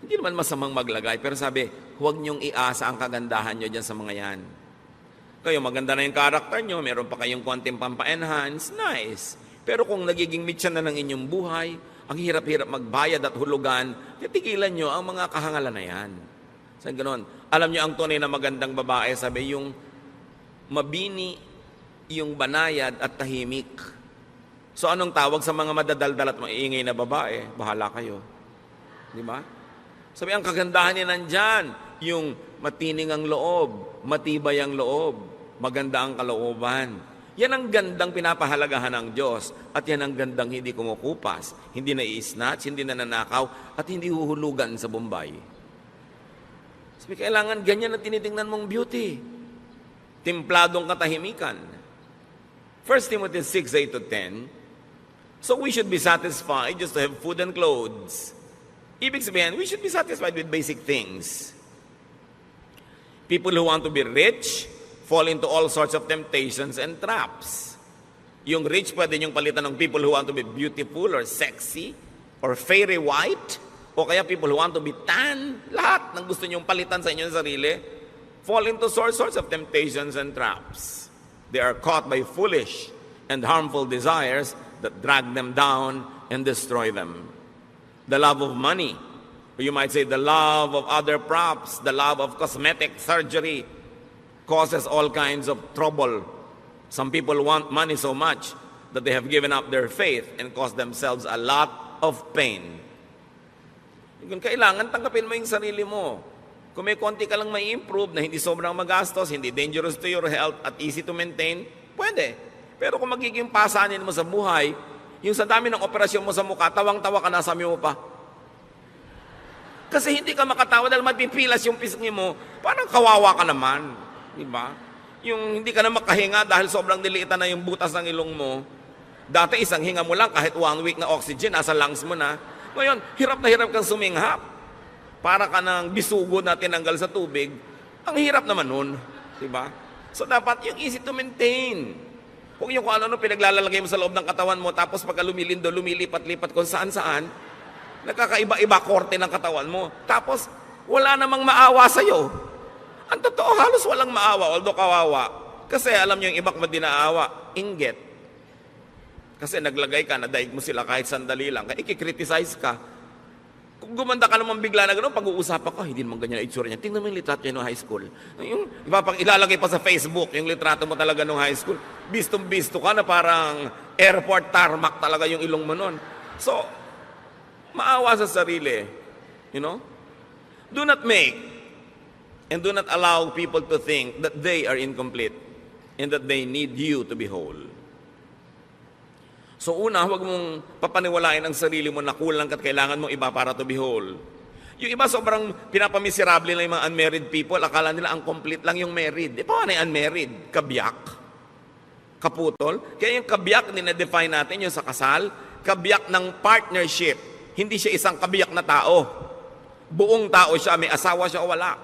Hindi naman masamang maglagay, pero sabi, huwag nyong iasa ang kagandahan nyo dyan sa mga yan. Kayo, maganda na yung karakter nyo, meron pa kayong konting pampa-enhance, nice. Pero kung nagiging mitya na ng inyong buhay, ang hirap-hirap magbayad at hulugan, titigilan nyo ang mga kahangalan na yan. Sabi ganon. Alam nyo ang tunay na magandang babae, sabi yung mabini, yung banayad at tahimik. So anong tawag sa mga madadaldal at maiingay na babae? Bahala kayo. Di ba? Sabi ang kagandahan niya nandyan, yung matining ang loob, matibay ang loob, maganda ang kalooban. Yan ang gandang pinapahalagahan ng Diyos at yan ang gandang hindi kumukupas, hindi na i-snatch, hindi na nanakaw at hindi huhulugan sa Bombay. Sabi, kailangan ganyan na tinitingnan mong beauty. Timpladong katahimikan. 1 Timothy 6:8-10. So we should be satisfied just to have food and clothes. Ibig sabihin, we should be satisfied with basic things. People who want to be rich fall into all sorts of temptations and traps. Yung rich, pwede niyong palitan ng people who want to be beautiful or sexy or fairy white, o kaya people who want to be tan. Lahat ng gusto niyong palitan sa inyong sarili fall into all sorts of temptations and traps. They are caught by foolish and harmful desires that drag them down and destroy them. The love of money, or you might say the love of other props, the love of cosmetic surgery, causes all kinds of trouble. Some people want money so much that they have given up their faith and caused themselves a lot of pain. Kung kailangan, tanggapin mo yung sarili mo. Kung may konti ka lang may improve na hindi sobrang magastos, hindi dangerous to your health at easy to maintain, pwede. Pero kung magiging pasanin mo sa buhay, yung sa dami ng operasyon mo sa mukha, tawang-tawa ka na, sabi mo pa. Kasi hindi ka makatawa dahil mapipilas yung pisngi mo, parang kawawa ka naman. Diba? Yung hindi ka na makahinga dahil sobrang niliitan na yung butas ng ilong mo. Dati isang hinga mo lang, kahit 1 week na oxygen, nasa lungs mo na. Ngayon, hirap na hirap kang suminghap. Para ka ng bisugo na tinanggal sa tubig. Ang hirap naman nun. Diba? So dapat yung easy to maintain. Huwag yung kung ano pinaglalalagay mo sa loob ng katawan mo, tapos pagka lumilindo, lumilipat-lipat kung saan-saan, nakakaiba-iba korte ng katawan mo. Tapos, wala namang maawa sa'yo. Ang totoo, halos walang maawa, although kawawa. Kasi alam niyo yung iba kung ba't di naaawa? Inggit. Kasi naglagay ka, nadaig mo sila kahit sandali lang, kaya ikikriticize ka. Kung gumanda ka naman bigla na gano'n, pag-uusapan ka, hindi naman ganyan ang itsura niya. Tingnan mo yung litrato niya noong high school. Yung, ilalagay pa sa Facebook, yung litrato mo talaga noong high school. Bistong-bisto ka na parang airport tarmac talaga yung ilong mo noon. So, maawa sa sarili. You know? Do not make and do not allow people to think that they are incomplete and that they need you to be whole. So una, huwag mong papaniwalain ang sarili mo na kulang ka at kailangan mong iba para to be whole. Yung iba sobrang pinapamiserable na yung mga unmarried people, akala nila ang complete lang yung married. Paano yung unmarried? Kabiyak? Kaputol? Kaya yung kabiyak, dinedefine natin yung sa kasal, kabiyak ng partnership. Hindi siya isang kabiyak na tao. Buong tao siya, may asawa siya o wala.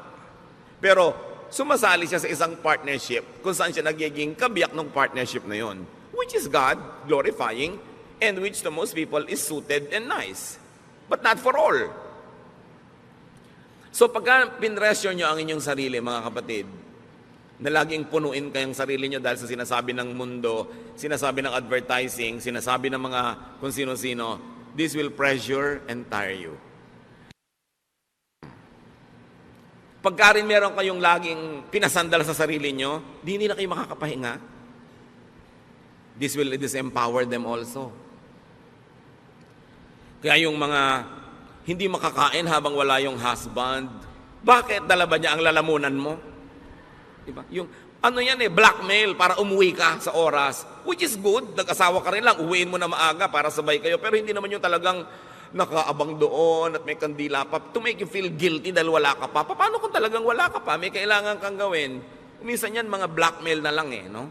Pero sumasali siya sa isang partnership kung saan siya nagiging kabiyak ng partnership na yon, which is God glorifying and which to most people is suited and nice. But not for all. So pagka pinressure nyo ang inyong sarili, mga kapatid, na laging punuin kayong sarili nyo dahil sa sinasabi ng mundo, sinasabi ng advertising, sinasabi ng mga kung sino-sino, this will pressure and tire you. Pagka rin meron kayong laging pinasandal sa sarili nyo, di na kayo makakapahinga. This will disempower them also. Kaya yung mga hindi makakain habang wala yung husband, bakit dala ba niya ang lalamunan mo? Diba? Yung ano yan blackmail para umuwi ka sa oras, which is good, nag-asawa ka rin lang, uwiin mo na maaga para sabay kayo, pero hindi naman yung talagang nakaabang doon at may kandila pa to make you feel guilty dahil wala ka pa. Paano kung talagang wala ka pa, may kailangan kang gawin? Minsan yan mga blackmail na lang no?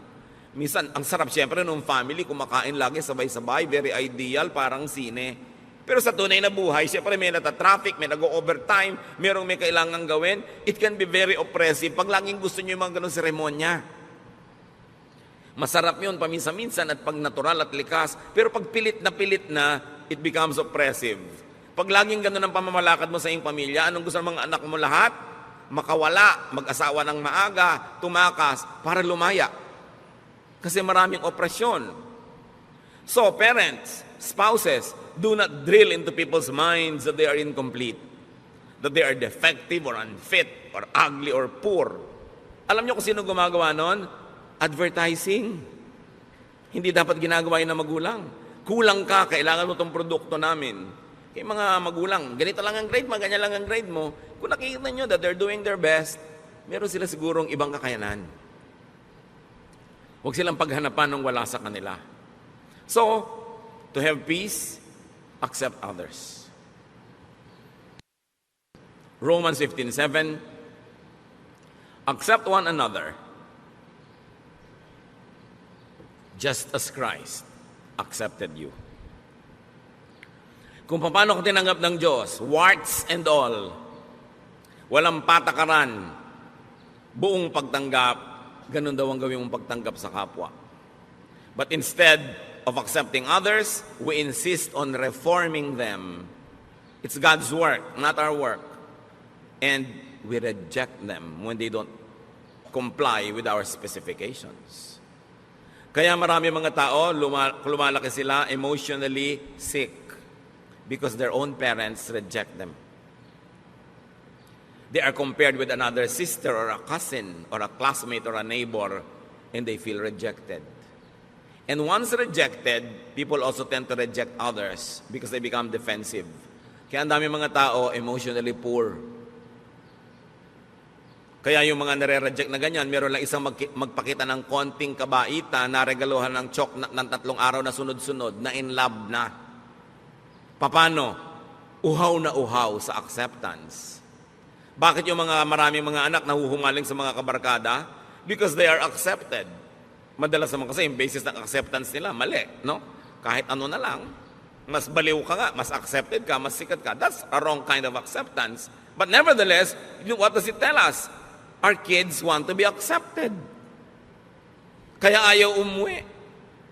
Minsan, ang sarap siyempre nung family, kumakain lagi sabay-sabay, very ideal, parang sine. Pero sa tunay na buhay, siyempre may nata-traffic, may nag-overtime, merong may kailangan gawin, it can be very oppressive pag laging gusto nyo yung mga ganun seremonya. Masarap yun paminsan-minsan at pag natural at likas, pero pag pilit na, it becomes oppressive. Pag laging ganun ang pamamalakad mo sa iyong pamilya, anong gusto ng mga anak mo lahat? Makawala, mag-asawa ng maaga, tumakas, para lumaya. Kasi maraming opresyon. So, parents, spouses, do not drill into people's minds that they are incomplete, that they are defective or unfit or ugly or poor. Alam niyo kung sino gumagawa nun? Advertising. Hindi dapat ginagawa yun ng magulang. Kulang ka, kailangan mo itong produkto namin. Kaya mga magulang, ganito lang ang grade mo, ganyan lang ang grade mo. Kung nakikita nyo that they're doing their best, meron sila sigurong ibang kakayanan. Huwag silang paghanapan ng wala sa kanila. So, to have peace, accept others. Romans 15:7, accept one another, just as Christ accepted you. Kung paano ko tinanggap ng Diyos, warts and all, walang patakaran, buong pagtanggap, ganun daw ang gawin mong pagtanggap sa kapwa. But instead of accepting others, we insist on reforming them. It's God's work, not our work. And we reject them when they don't comply with our specifications. Kaya marami mga tao, lumalaki sila emotionally sick because their own parents reject them. They are compared with another sister or a cousin or a classmate or a neighbor, and they feel rejected. And once rejected, people also tend to reject others because they become defensive. Kaya ang dami mga tao emotionally poor. Kaya yung mga nare-reject na ganyan, meron lang isang magpakita ng konting kabaita na regaluhan ng chok ng 3 araw na sunod-sunod, na in love na. Paano? Uhaw na uhaw sa acceptance. Bakit yung maraming mga anak nahuhumaling sa mga kabarkada? Because they are accepted. Madalas naman kasi yung basis ng acceptance nila, mali, no? Kahit ano na lang, mas baliw ka nga, mas accepted ka, mas sikat ka. That's a wrong kind of acceptance. But nevertheless, what does it tell us? Our kids want to be accepted. Kaya ayaw umuwi.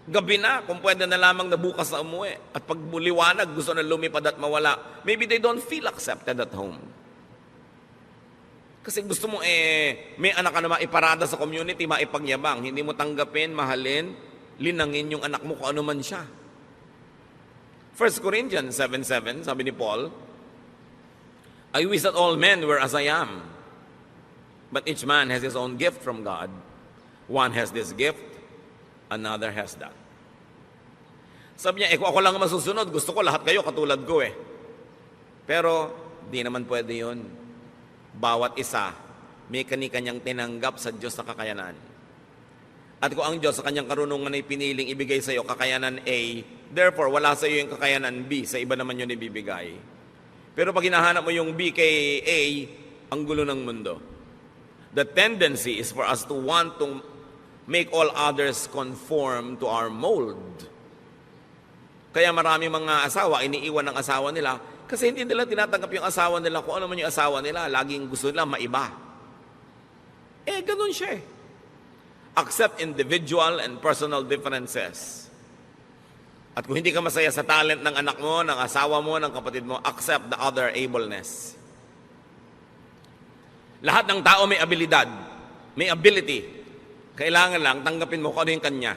Gabi na, kung pwede na lamang na bukas na umuwi. At pag liwanag, gusto na lumipad at mawala. Maybe they don't feel accepted at home. Kasi gusto mo may anak ka na maiparada sa community, maipagyabang. Hindi mo tanggapin, mahalin, linangin yung anak mo kung ano man siya. 1 Corinthians 7:7, sabi ni Paul, I wish that all men were as I am. But each man has his own gift from God. One has this gift, another has that. Sabi niya, kung ako lang masusunod, gusto ko lahat kayo katulad ko Pero, di naman pwede yun. Bawat isa, may kani-kanyang tinanggap sa Diyos na kakayanan. At kung ang Diyos sa kanyang karunungan ay piniling ibigay sa iyo kakayanan A, therefore, wala sa iyo yung kakayanan B, sa iba naman yun ibibigay. Pero pag hinahanap mo yung B kay A, ang gulo ng mundo. The tendency is for us to want to make all others conform to our mold. Kaya marami mga asawa, iniiwan ng asawa nila kasi hindi nila tinatanggap yung asawa nila kung ano man yung asawa nila. Laging gusto nila maiba. Ganun siya Accept individual and personal differences. At kung hindi ka masaya sa talent ng anak mo, ng asawa mo, ng kapatid mo, accept the other ableness. Lahat ng tao may abilidad, may ability. Kailangan lang tanggapin mo kung ano yung kanya.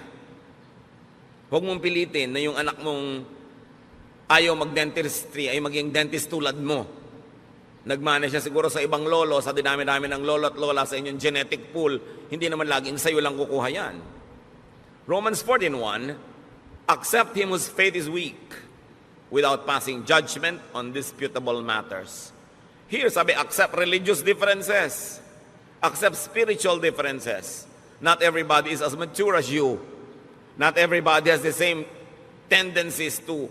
Huwag mong pilitin na yung anak mong ayaw mag-dentistry ay maging dentist tulad mo. Nagmana siya siguro sa ibang lolo, sa dinami-dami ng lolo at lola sa inyong genetic pool, hindi naman laging sa'yo lang kukuha yan. Romans 14:1, accept him whose faith is weak without passing judgment on disputable matters. Here, sabi, accept religious differences. Accept spiritual differences. Not everybody is as mature as you. Not everybody has the same tendencies to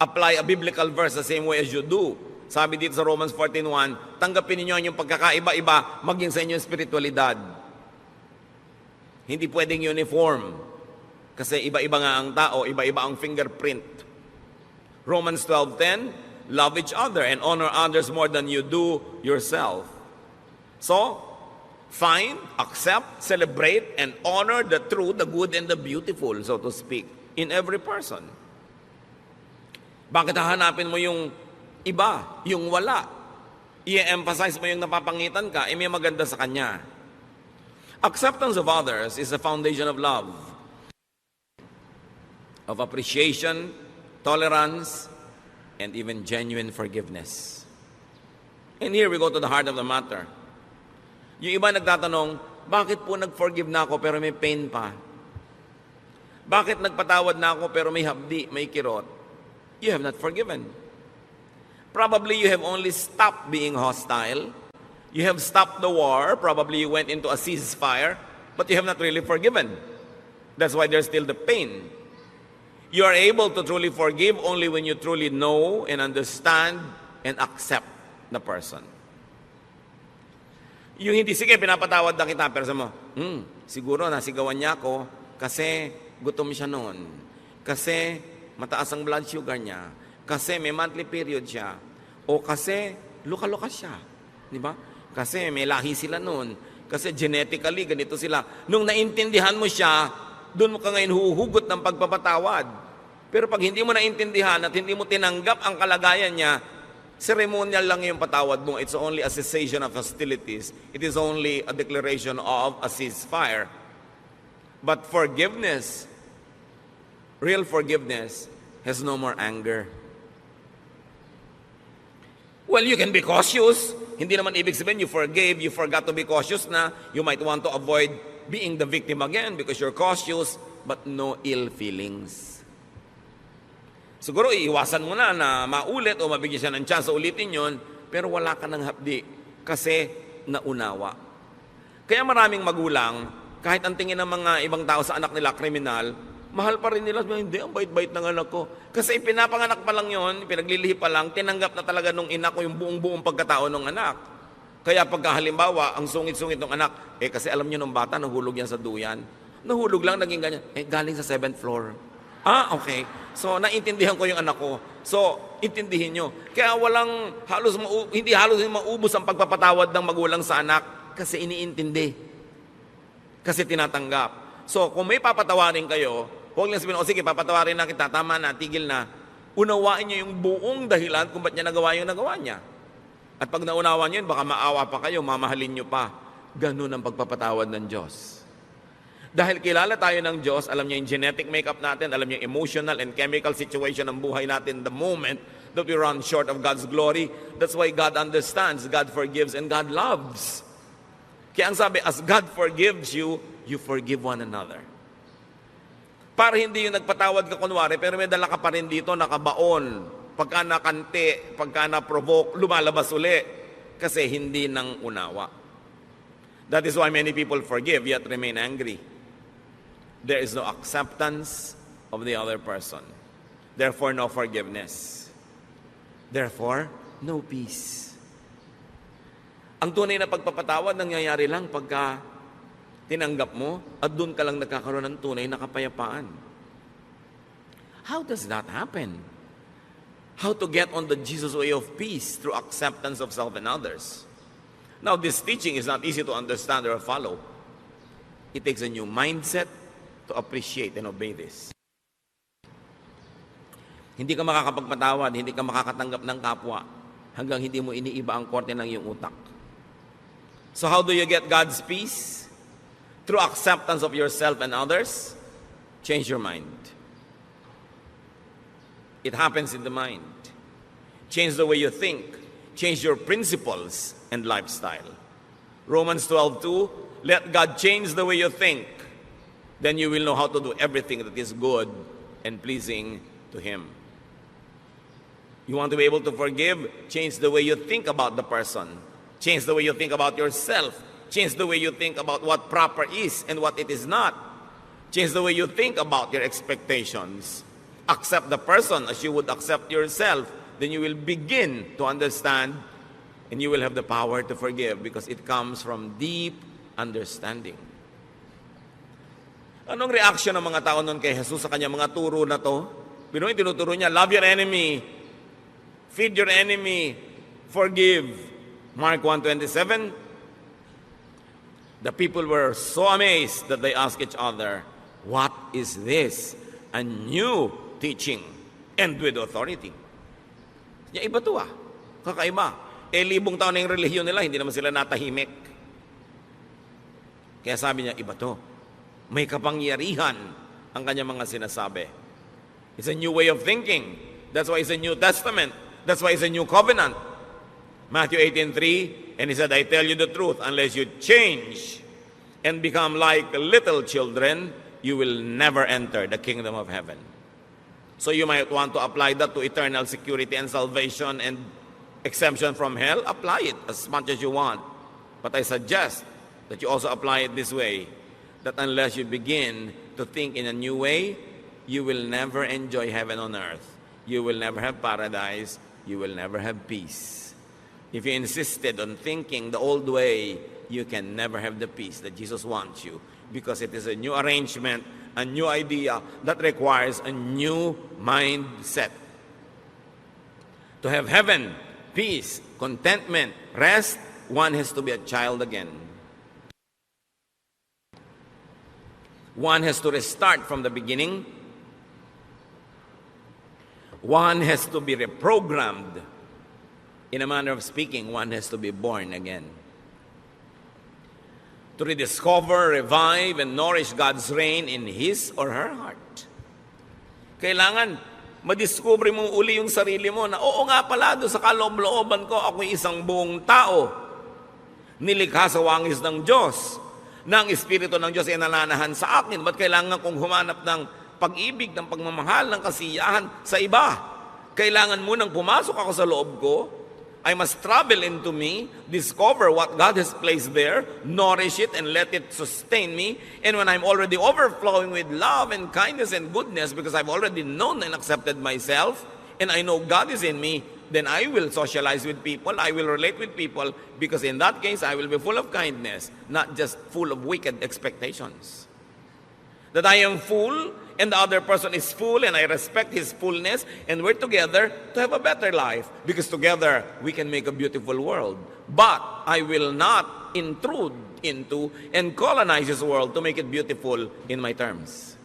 apply a biblical verse the same way as you do. Sabi dito sa Romans 14:1, tanggapin niyo yung pagkakaiba-iba maging sa inyong spiritualidad. Hindi pwedeng uniform. Kasi iba-iba nga ang tao, iba-iba ang fingerprint. Romans 12:10, love each other and honor others more than you do yourself. So, find, accept, celebrate, and honor the true, the good, and the beautiful, so to speak, in every person. Bakit hahanapin mo yung iba, yung wala? I-emphasize mo yung napapangitan ka, may maganda sa kanya. Acceptance of others is the foundation of love, of appreciation, tolerance, and even genuine forgiveness. And here we go to the heart of the matter. Yung iba nagtatanong, bakit po nag-forgive na ako pero may pain pa? Bakit nagpatawad na ako pero may hapdi, may kirot? You have not forgiven. Probably you have only stopped being hostile. You have stopped the war. Probably you went into a ceasefire, but you have not really forgiven. That's why there's still the pain. You are able to truly forgive only when you truly know and understand and accept the person. Yung hindi, sige, pinapatawad na kita, pero sa mo, siguro nasigawan niya ako kasi gutom siya noon. Kasi mataas ang blood sugar niya. Kasi may monthly period siya. O kasi luka-luka siya. Di ba? Kasi may lahi sila noon. Kasi genetically, ganito sila. Nung naintindihan mo siya, doon mo ka ngayon huhugot ng pagpapatawad. Pero pag hindi mo naintindihan at hindi mo tinanggap ang kalagayan niya, ceremonial lang yung patawad mo. It's only a cessation of hostilities. It is only a declaration of a ceasefire. But forgiveness, real forgiveness, has no more anger. Well, you can be cautious. Hindi naman ibig sabihin you forgave, you forgot to be cautious na. You might want to avoid being the victim again because you're cautious, but no ill feelings. Siguro iiwasan mo na maulit o mabigyan siya ng chance ulitin yon, pero wala ka ng hapdi kasi naunawa. Kaya maraming magulang, kahit ang tingin ng mga ibang tao sa anak nila kriminal, mahal pa rin nila. Hindi, ang bait-bait ng anak ko. Kasi pinapanganak pa lang yon, pinaglilihi pa lang, tinanggap na talaga nung ina ko yung buong-buong pagkatao ng anak. Kaya pagka halimbawa, ang sungit-sungit ng anak, kasi alam nyo nung bata, nahulog yan sa duyan. Nahulog lang, naging ganyan. Galing sa 7th floor. Okay. So, naintindihan ko yung anak ko. So, intindihin nyo. Kaya hindi halos maubos ang pagpapatawad ng magulang sa anak kasi iniintindi. Kasi tinatanggap. So, kung may papatawarin kayo, huwag lang sabihin, sige, papatawarin na kita, tama na, tigil na. Unawain nyo yung buong dahilan kung ba't niya nagawa yung nagawa niya. At pag naunawa nyo yun, baka maawa pa kayo, mamahalin nyo pa. Ganun ang pagpapatawad ng Diyos. Dahil kilala tayo ng Diyos, alam niya yung genetic makeup natin, alam niya yung emotional and chemical situation ng buhay natin the moment that we run short of God's glory. That's why God understands, God forgives, and God loves. Kaya ang sabi, as God forgives you, you forgive one another. Para hindi yung nagpatawad ka kunwari, pero may dala ka pa rin dito, nakabaon. Pagka nakante, pagka na-provoke, lumalabas uli. Kasi hindi nang unawa. That is why many people forgive yet remain angry. There is no acceptance of the other person. Therefore, no forgiveness. Therefore, no peace. Ang tunay na pagpapatawad nangyayari lang pagka tinanggap mo at doon ka lang nagkakaroon ng tunay na kapayapaan. How does that happen? How to get on the Jesus way of peace through acceptance of self and others? Now, this teaching is not easy to understand or follow. It takes a new mindset to appreciate and obey this. Hindi ka makakapagpatawad, hindi ka makakatanggap ng kapwa hanggang hindi mo iniiba ang korte ng iyong utak. So how do you get God's peace? Through acceptance of yourself and others. Change your mind. It happens in the mind. Change the way you think. Change your principles and lifestyle. Romans 12:2, let God change the way you think. Then you will know how to do everything that is good and pleasing to Him. You want to be able to forgive? Change the way you think about the person. Change the way you think about yourself. Change the way you think about what proper is and what it is not. Change the way you think about your expectations. Accept the person as you would accept yourself. Then you will begin to understand and you will have the power to forgive because it comes from deep understanding. Anong reaction ng mga tao noon kay Jesus sa kanyang mga turo na to? Pinoy, tinuturo niya, love your enemy, feed your enemy, forgive. Mark 1:27, the people were so amazed that they asked each other, what is this? A new teaching and with authority. Ya, iba to kakaiba. Libong taon na yung relihiyon nila, hindi naman sila natahimik. Kaya sabi niya, iba to. May kapangyarihan ang kanyang mga sinasabi. It's a new way of thinking. That's why it's a New Testament. That's why it's a new covenant. Matthew 18:3, and He said, I tell you the truth, unless you change and become like little children, you will never enter the kingdom of heaven. So you might want to apply that to eternal security and salvation and exemption from hell. Apply it as much as you want. But I suggest that you also apply it this way, that unless you begin to think in a new way, you will never enjoy heaven on earth. You will never have paradise. You will never have peace. If you insisted on thinking the old way, you can never have the peace that Jesus wants you, because it is a new arrangement, a new idea that requires a new mindset. To have heaven, peace, contentment, rest, one has to be a child again. One has to restart from the beginning. One has to be reprogrammed. In a manner of speaking, one has to be born again. To rediscover, revive, and nourish God's reign in his or her heart. Kailangan madiscover mo uli yung sarili mo na, oo nga pala, doon sa kaloob-looban ko, ako'y isang buong tao. Nilikha sa wangis ng Diyos. Na ang Espiritu ng Diyos ay nananahan sa akin. Ba't kailangan kong humanap ng pag-ibig, ng pagmamahal, ng kasiyahan sa iba? Kailangan munang pumasok ako sa loob ko. I must travel into me, discover what God has placed there, nourish it, and let it sustain me. And when I'm already overflowing with love and kindness and goodness, because I've already known and accepted myself, and I know God is in me, then I will socialize with people, I will relate with people, because in that case, I will be full of kindness, not just full of wicked expectations. That I am full, and the other person is full, and I respect his fullness, and we're together to have a better life, because together we can make a beautiful world. But I will not intrude into and colonize this world to make it beautiful in my terms.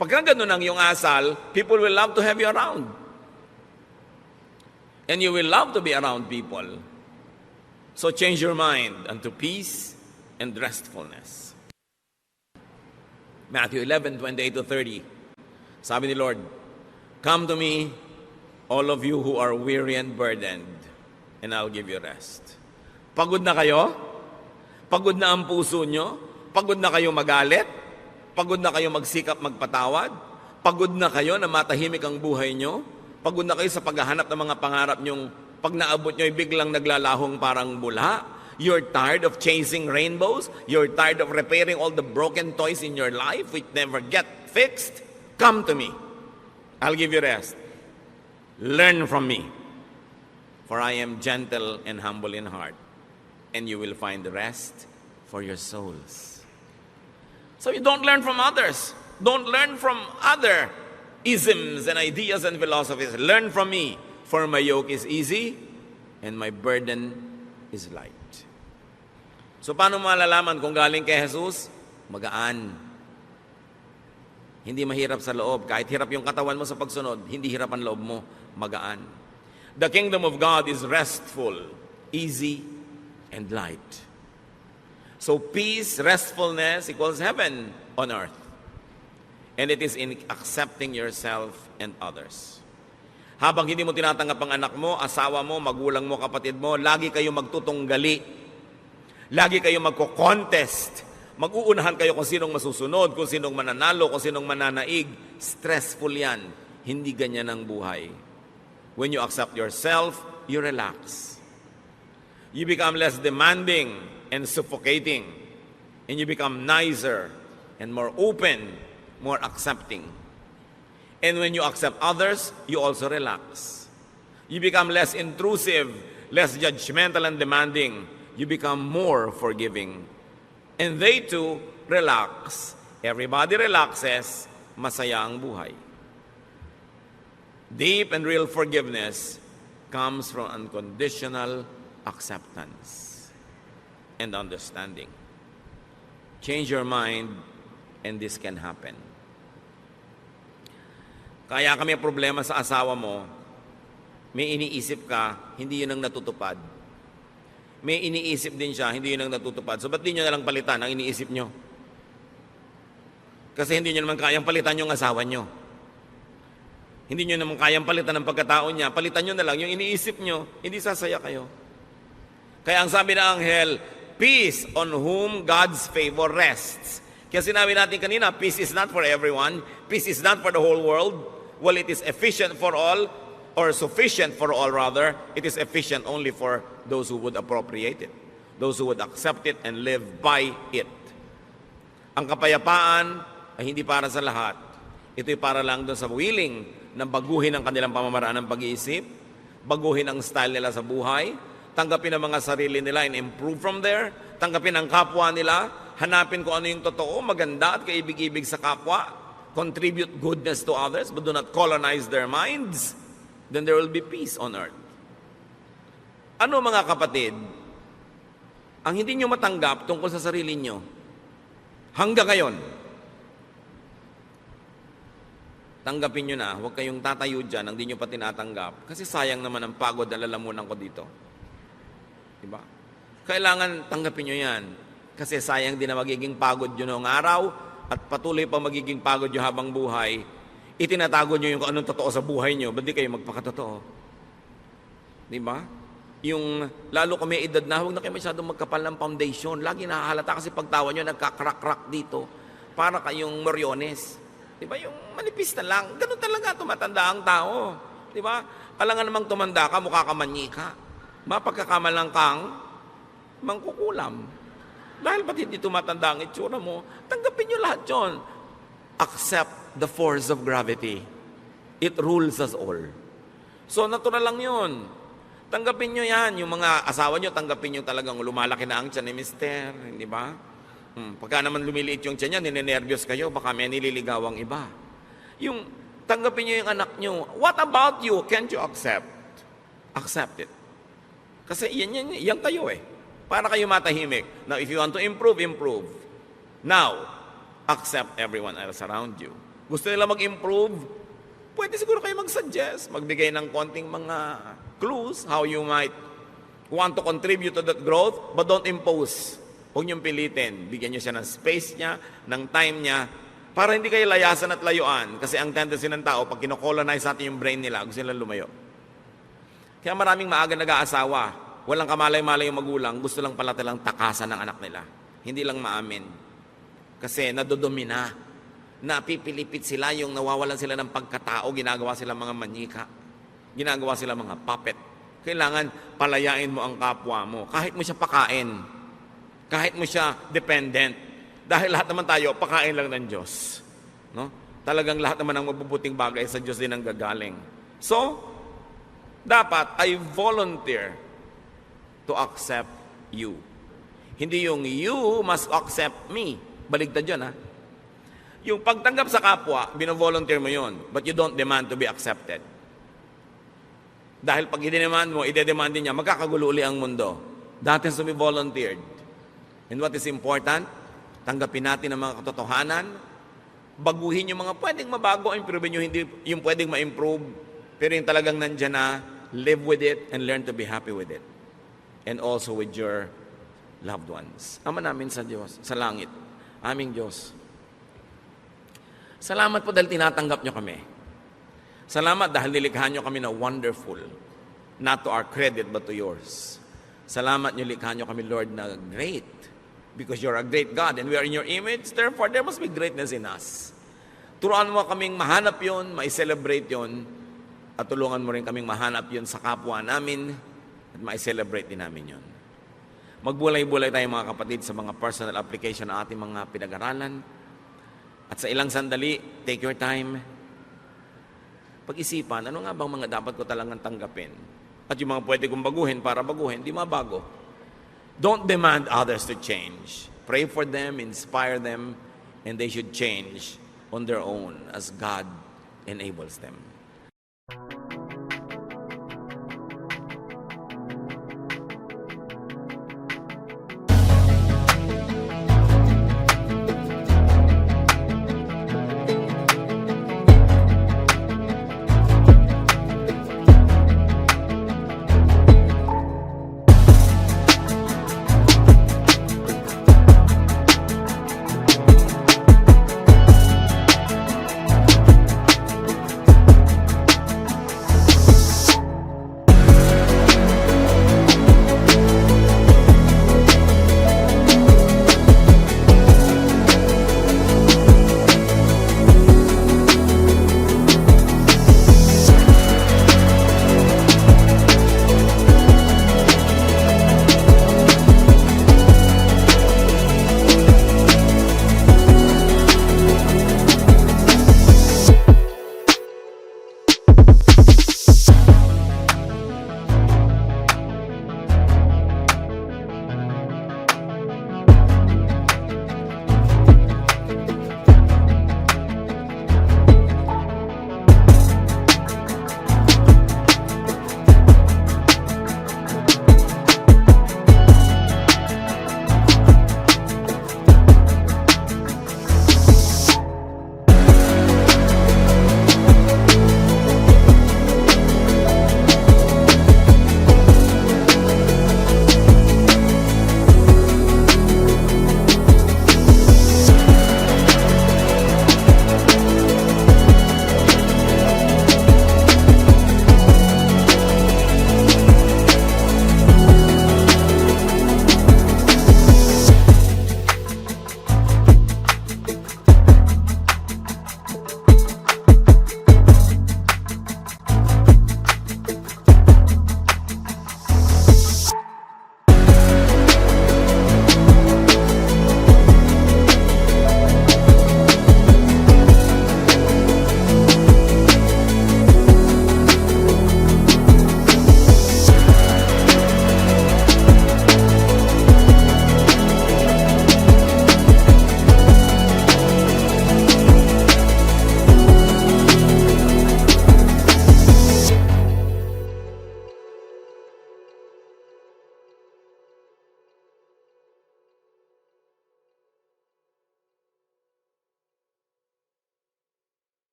Pagka ganun ang iyong asal, people will love to have you around. And you will love to be around people. So change your mind unto peace and restfulness. Matthew 11:28-30. Sabi ni Lord, "Come to me, all of you who are weary and burdened, and I'll give you rest." Pagod na kayo? Pagod na ang puso nyo? Pagod na kayo magalit? Pagod na kayo magsikap magpatawad? Pagod na kayo na matahimik ang buhay nyo? Pagod na kayo sa paghahanap ng mga pangarap nyong pag naabot nyo ay biglang naglalahong parang bula? You're tired of chasing rainbows? You're tired of repairing all the broken toys in your life which never get fixed? Come to me. I'll give you rest. Learn from me. For I am gentle and humble in heart, and you will find rest for your souls. So you don't learn from others. Don't learn from other isms and ideas and philosophies. Learn from me, for my yoke is easy and my burden is light. So paano malalaman kung galing kay Jesus? Magaan. Hindi mahirap sa loob. Kahit hirap yung katawan mo sa pagsunod, hindi hirap ang loob mo. Magaan. The kingdom of God is restful, easy, and light. So peace, restfulness equals heaven on earth. And it is in accepting yourself and others. Habang hindi mo tinatanggap ang anak mo, asawa mo, magulang mo, kapatid mo, lagi kayo magtutunggali. Lagi kayo magko-contest. Mag-uunahan kayo kung sinong masusunod, kung sinong mananalo, kung sinong mananaig. Stressful yan. Hindi ganyan ang buhay. When you accept yourself, you relax. You become less demanding and suffocating. And you become nicer and more open, more accepting. And when you accept others, you also relax. You become less intrusive, less judgmental and demanding. You become more forgiving. And they too relax. Everybody relaxes, masaya ang buhay. Deep and real forgiveness comes from unconditional acceptance and understanding. Change your mind and this can happen. Kaya kami problema sa asawa mo, may iniisip ka, hindi yun ang natutupad. May iniisip din siya, hindi yun ang natutupad. So ba't di nyo nalang palitan ang iniisip nyo? Kasi hindi nyo naman kayang palitan yung asawa nyo. Hindi nyo naman kayang palitan ang pagkatao niya. Palitan nyo na lang yung iniisip nyo, hindi sasaya kayo. Kaya ang sabi ng anghel, peace on whom God's favor rests. Kaya sinabi natin kanina, peace is not for everyone. Peace is not for the whole world. Well, it is efficient for all, or sufficient for all rather. It is efficient only for those who would appropriate it, those who would accept it and live by it. Ang kapayapaan ay hindi para sa lahat. Ito'y para lang doon sa willing na baguhin ang kanilang pamamaraan ng pag-iisip, baguhin ang style nila sa buhay, tanggapin ang mga sarili nila and improve from there, tanggapin ang kapwa nila, hanapin kung ano yung totoo, maganda at kaibig-ibig sa kapwa, contribute goodness to others, but do not colonize their minds, then there will be peace on earth. Ano mga kapatid, ang hindi nyo matanggap tungkol sa sarili nyo, hanggang ngayon, tanggapin nyo na, huwag kayong tatayo dyan ang di nyo pa tinatanggap, kasi sayang naman ang pagod na lalamunan ko dito. Diba? Kailangan tanggapin nyo yan, kasi sayang din na magiging pagod yun noong araw, at patuloy pa magiging pagod yung habang buhay, itinatago nyo yung kung anong totoo sa buhay nyo, ba't di kayo magpakatotoo? Di ba? Yung, lalo kung may edad na, huwag na kayo masyadong magkapal ng foundation. Lagi nahahalata kasi pagtawa nyo, nagkakrak-krak dito. Para kayong moryones. Di ba? Yung manipis na lang. Ganun talaga tumatanda ang tao. Di ba? Alangan namang tumanda ka, mukha ka manyi ka. Mapagkakamalang kang mangkukulam. Dahil ba't hindi tumatanda ang itsura mo, tanggapin nyo lahat yun. Accept the force of gravity. It rules us all. So, natural lang yun. Tanggapin nyo yan. Yung mga asawa nyo, tanggapin nyo talagang lumalaki na ang tiyan ni mister. Hindi ba? Pagka naman lumiliit yung tiyan niya, ninenervyos kayo, baka may nililigawang iba. Yung, tanggapin nyo yung anak nyo. What about you? Can't you accept? Accept it. Kasi yan kayo eh. Para kayo matahimik. Now, if you want to improve, improve. Now, accept everyone else around you. Gusto nila mag-improve, pwede siguro kayo mag-suggest, magbigay ng konting mga clues how you might want to contribute to that growth, but don't impose. Huwag niyong pilitin. Bigyan niyo siya ng space niya, ng time niya, para hindi kayo layasan at layuan. Kasi ang tendency ng tao, pag kinocolonize natin yung brain nila, gusto nilang lumayo. Kaya maraming maaga nag-aasawa, walang kamalay-malay yung magulang, gusto lang pala talang takasan ng anak nila. Hindi lang maamin. Kasi nadodomina, napipilipit sila, yung nawawalan sila ng pagkatao, ginagawa sila mga manika, ginagawa sila mga puppet. Kailangan palayain mo ang kapwa mo, kahit mo siya pakain, kahit mo siya dependent. Dahil lahat naman tayo, pakain lang ng Diyos. No? Talagang lahat naman ng mabubuting bagay sa Diyos din ang gagaling. So, dapat I volunteer to accept you. Hindi yung you must accept me. Baligtad yun, ha? Yung pagtanggap sa kapwa, bino-volunteer mo yun, but you don't demand to be accepted. Dahil pag i-demand mo, i-demand din niya, magkakagulo uli ang mundo. That has to be volunteered. And what is important? Tanggapin natin ang mga katotohanan, baguhin yung mga pwedeng mabago, improve yung hindi yung pwedeng ma-improve, pero yung talagang nandyan na, live with it and learn to be happy with it. And also with your loved ones. Ama namin sa Diyos, sa langit, aming Diyos. Salamat po dahil tinatanggap nyo kami. Salamat dahil nilikha nyo kami na wonderful, not to our credit but to yours. Salamat nyo likha nyo kami, Lord, na great. Because you're a great God and we are in your image, therefore there must be greatness in us. Turuan mo kaming mahanap yun, ma-celebrate yun, at tulungan mo rin kaming mahanap yun sa kapwa namin at ma-celebrate din namin yun. Magbulay-bulay tayo mga kapatid sa mga personal application ng ating mga pinag-aralan. At sa ilang sandali, take your time. Pag-isipan, ano nga bang mga dapat ko talagang tanggapin? At yung mga pwede kong baguhin para baguhin, di mabago. Don't demand others to change. Pray for them, inspire them, and they should change on their own as God enables them.